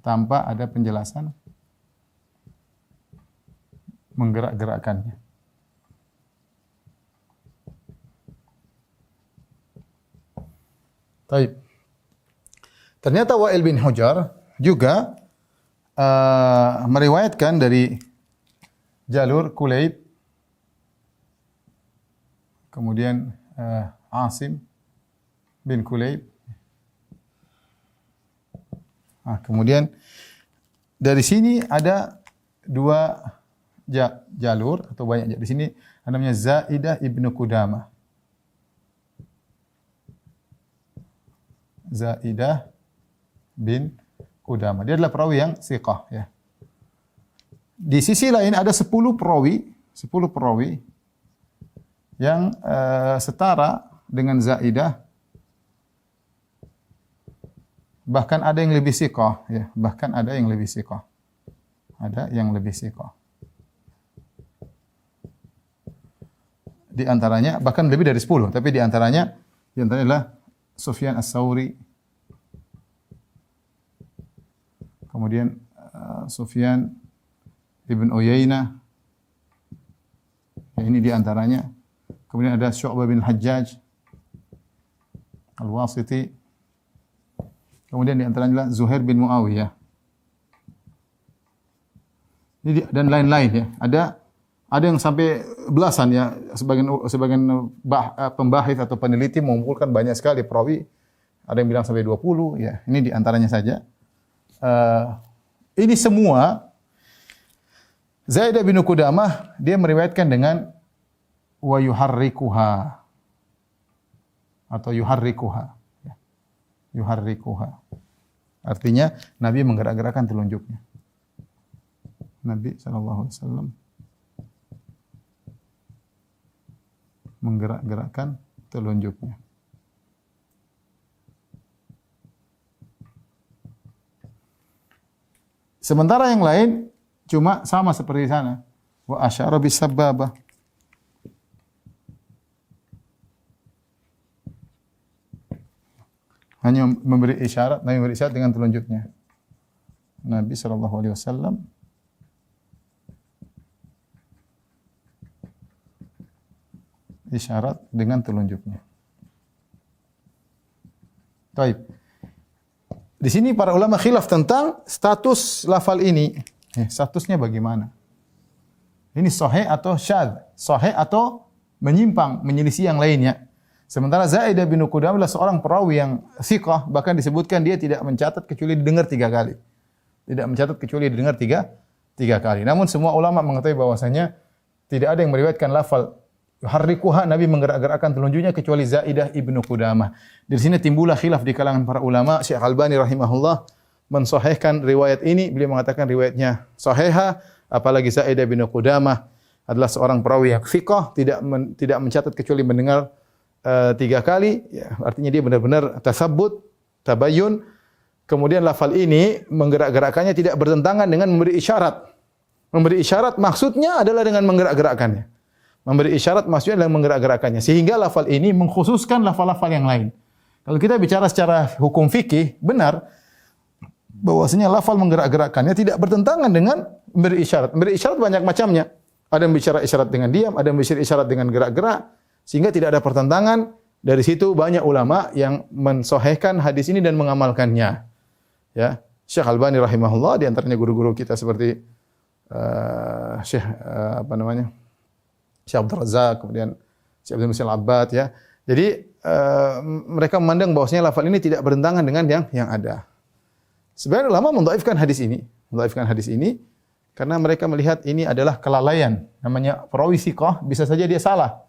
Tanpa ada penjelasan menggerak-gerakkannya. Baik. Ternyata Wa'il bin Hujr juga meriwayatkan dari jalur Kulayb, kemudian Asim bin Kulayb. Nah, kemudian dari sini ada dua jalur atau banyak. Di sini namanya Zaidah ibnu Qudamah. Zaidah bin Qudamah. Dia adalah perawi yang thiqah ya. Di sisi lain ada 10 perawi yang setara dengan Zaidah. Bahkan ada yang lebih thiqah ya, bahkan ada yang lebih thiqah. Ada yang lebih thiqah. Di antaranya bahkan lebih dari 10, tapi di antaranya adalah Sufyan Ats-Tsauri, kemudian Sufyan Ibn Uyainah, ya, ini di antaranya. Kemudian ada Syu'bah bin Hajjaj Al-Wasiti, kemudian di antaranya Zuhair bin Muawiyah. Ini dan lain-lain ya. Ada yang sampai belasan ya. Sebagian pembahis atau peneliti mengumpulkan banyak sekali perawi. Ada yang bilang sampai 20 ya. Ini di antaranya saja. Ini semua Zaidah bin Qudamah dia meriwayatkan dengan wa yuharrikuha atau yuharrikuha. Yuharrikuha. Artinya Nabi menggerak-gerakkan telunjuknya. Nabi SAW menggerak-gerakkan telunjuknya. Sementara yang lain cuma sama seperti sana. Wa asyara bis-sababah. Hanya memberi isyarat, Nabi memberi isyarat dengan telunjuknya. Nabi SAW isyarat dengan telunjuknya. Baik. Di sini para ulama khilaf tentang status lafal ini. Statusnya bagaimana? Ini sahih atau syadz? Sahih atau menyimpang, menyelisih yang lainnya? Sementara Zaidah bin Qudamah adalah seorang perawi yang thiqah, bahkan disebutkan dia tidak mencatat kecuali didengar 3 kali. Tidak mencatat kecuali didengar tiga kali. Namun semua ulama mengetahui bahwasanya tidak ada yang meriwayatkan lafal harrikuha, Nabi menggerak-gerakkan telunjuknya kecuali Zaidah ibnu Qudamah. Dari sini timbullah khilaf di kalangan para ulama. Syekh Albani rahimahullah mensahihkan riwayat ini. Beliau mengatakan riwayatnya sahihah, apalagi Zaidah bin Qudamah adalah seorang perawi yang thiqah, tidak mencatat kecuali mendengar 3 kali, ya, artinya dia benar-benar tasabbut, tabayyun. Kemudian lafal ini menggerak-gerakkannya tidak bertentangan dengan memberi isyarat. Memberi isyarat maksudnya adalah dengan menggerak-gerakkannya. Memberi isyarat maksudnya adalah menggerak-gerakkannya. Sehingga lafal ini mengkhususkan lafal-lafal yang lain. Kalau kita bicara secara hukum fikih, benar bahwasanya lafal menggerak-gerakkannya tidak bertentangan dengan memberi isyarat. Memberi isyarat banyak macamnya. Ada yang bicara isyarat dengan diam, ada yang bicara isyarat dengan gerak-gerak, sehingga tidak ada pertentangan. Dari situ banyak ulama yang mensahihkan hadis ini dan mengamalkannya. Ya, Syekh Albani rahimahullah, di antaranya guru-guru kita seperti Syekh Syekh Abdul Razak, kemudian Syekh Abdul Musil Abbad, ya. Jadi mereka memandang bahwasanya lafal ini tidak bertentangan dengan yang ada. Sebenarnya ulama mendhaifkan hadis ini karena mereka melihat ini adalah kelalaian. Namanya perawi thiqah, bisa saja dia salah.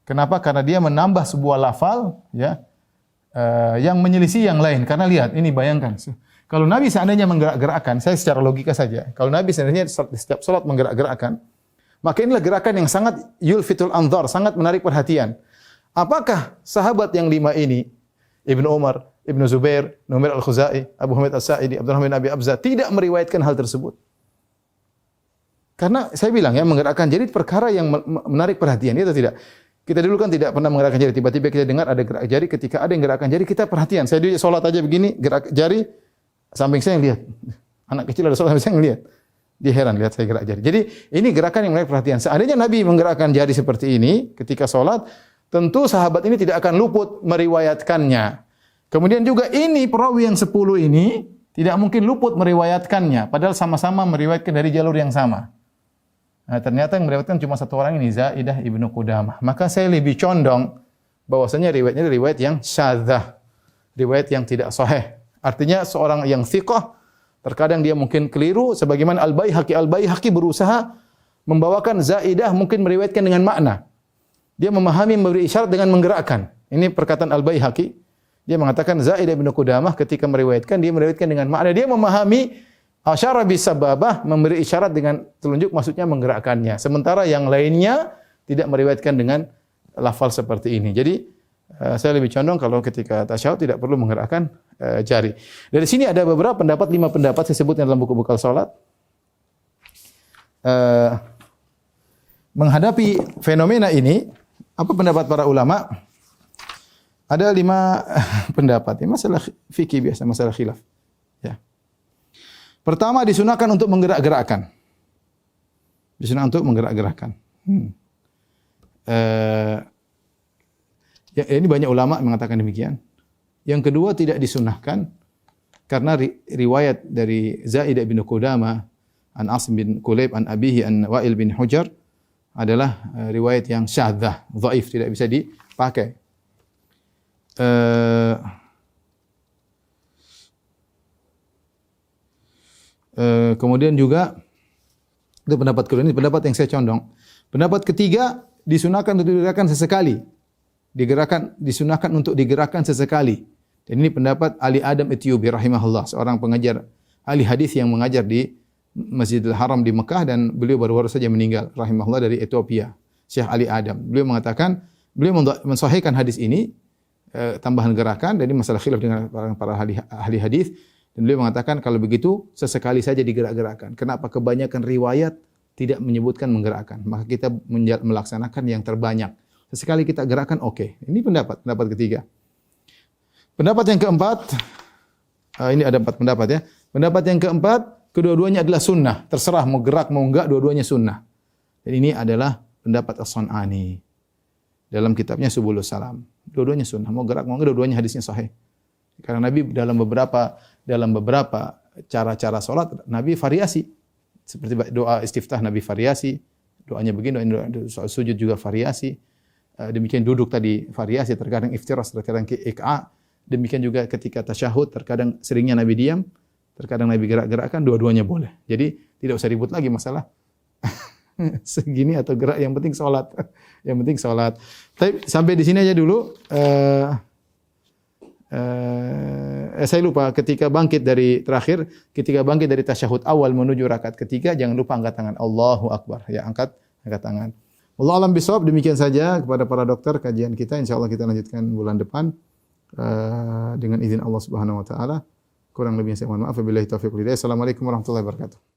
Kenapa? Karena dia menambah sebuah lafal, ya, yang menyelisih yang lain. Karena lihat, ini bayangkan. Kalau Nabi seandainya menggerak-gerakkan, saya secara logika saja. Kalau Nabi seandainya setiap salat menggerak-gerakkan, maka inilah gerakan yang sangat yulfitul anzar, sangat menarik perhatian. Apakah sahabat yang 5 ini, Ibnu Umar, Ibnu Zubair, Numair Al-Khuzai, Abu Hamid As-Sa'idi, Abdurrahman bin Abi Abza tidak meriwayatkan hal tersebut? Karena saya bilang ya, menggerakkan jari perkara yang menarik perhatian, itu tidak. Kita dulu kan tidak pernah menggerakkan jari, tiba-tiba kita dengar ada gerak jari, ketika ada yang gerakkan jari kita perhatian. Saya di salat aja begini, gerak jari, samping saya yang lihat. Anak kecil ada salat samping saya yang lihat. Dia heran lihat saya gerak jari. Jadi ini gerakan yang menarik perhatian. Seandainya Nabi menggerakkan jari seperti ini ketika salat, tentu sahabat ini tidak akan luput meriwayatkannya. Kemudian juga ini perawi yang 10 ini tidak mungkin luput meriwayatkannya, padahal sama-sama meriwayatkan dari jalur yang sama. Nah, ternyata yang meriwayatkan cuma satu orang ini, Zaidah ibnu Qudamah. Maka saya lebih condong bahwasanya riwayatnya riwayat yang syadzah, riwayat yang tidak sahih. Artinya seorang yang thiqah terkadang dia mungkin keliru, sebagaimana Al-Baihaqi berusaha membawakan Zaidah mungkin meriwayatkan dengan makna. Dia memahami memberi isyarat dengan menggerakkan. Ini perkataan Al-Baihaqi. Dia mengatakan Zaidah bin Qudamah ketika meriwayatkan, dia meriwayatkan dengan makna. Dia memahami asyara bisababah, memberi isyarat dengan telunjuk, maksudnya menggerakkannya. Sementara yang lainnya tidak meriwayatkan dengan lafal seperti ini. Jadi saya lebih condong kalau ketika tasyahud tidak perlu menggerakkan jari. Dari sini ada beberapa pendapat, 5 pendapat saya sebutkan dalam buku bekal salat. Menghadapi fenomena ini, apa pendapat para ulama? Ada 5 pendapat. Ya, masalah fikih biasa, masalah khilaf. Ya. Pertama, disunahkan untuk menggerak-gerakkan. Disunahkan untuk menggerak-gerakkan. Ya, ini banyak ulama mengatakan demikian. Yang kedua, tidak disunahkan karena riwayat dari Zaidah bin Qudamah, an Asim bin Kulayb, an abihi, an Wa'il bin Hujar adalah riwayat yang syadzah, dhaif, tidak bisa dipakai. Kemudian juga itu pendapat kedua, ini pendapat yang saya condong. Pendapat ketiga, disunahkan untuk digerakkan sesekali. Disunahkan untuk digerakkan sesekali. Dan ini pendapat Ali Adam Etiubi rahimahullah, seorang pengajar ahli hadis yang mengajar di Masjidil Haram di Mekah, dan beliau baru-baru saja meninggal rahimahullah dari Ethiopia. Syekh Ali Adam. Beliau mengatakan, beliau mensahihkan hadis ini, tambahan gerakan, dan ini masalah khilaf dengan para ahli hadis. Dan beliau mengatakan kalau begitu sesekali saja digerak-gerakkan. Kenapa? Kebanyakan riwayat tidak menyebutkan menggerakkan. Maka kita melaksanakan yang terbanyak. Sesekali kita gerakkan, oke. Ini pendapat ketiga. Pendapat yang keempat, ini ada 4 pendapat ya. Pendapat yang keempat, kedua-duanya adalah sunnah. Terserah mau gerak mau enggak, dua-duanya sunnah. Dan ini adalah pendapat As-Sun'ani dalam kitabnya Subulus Salam. Dua-duanya sunnah. Mau gerak mau enggak, dua-duanya hadisnya sahih. Karena Nabi dalam beberapa cara-cara salat Nabi variasi. Seperti doa istiftah Nabi variasi, doanya begini, doa sujud juga variasi. Demikian duduk tadi variasi, terkadang iftiras, terkadang iqa. Demikian juga ketika tasyahud, terkadang seringnya Nabi diam, terkadang Nabi gerak-gerakkan, dua-duanya boleh. Jadi tidak usah ribut lagi masalah segini atau gerak, yang penting salat. Yang penting salat. Tapi sampai di sini aja dulu. Saya lupa ketika bangkit dari tasyahud awal menuju rakaat ketiga, jangan lupa angkat tangan. Allahu Akbar. Ya, angkat tangan. Wallahu a'lam bishawab. Demikian saja kepada para dokter kajian kita. Insyaallah kita lanjutkan bulan depan dengan izin Allah Subhanahu wa taala. Kurang lebihnya saya mohon maaf. Wabillahi taufiq wal hidayah. Assalamualaikum warahmatullahi wabarakatuh.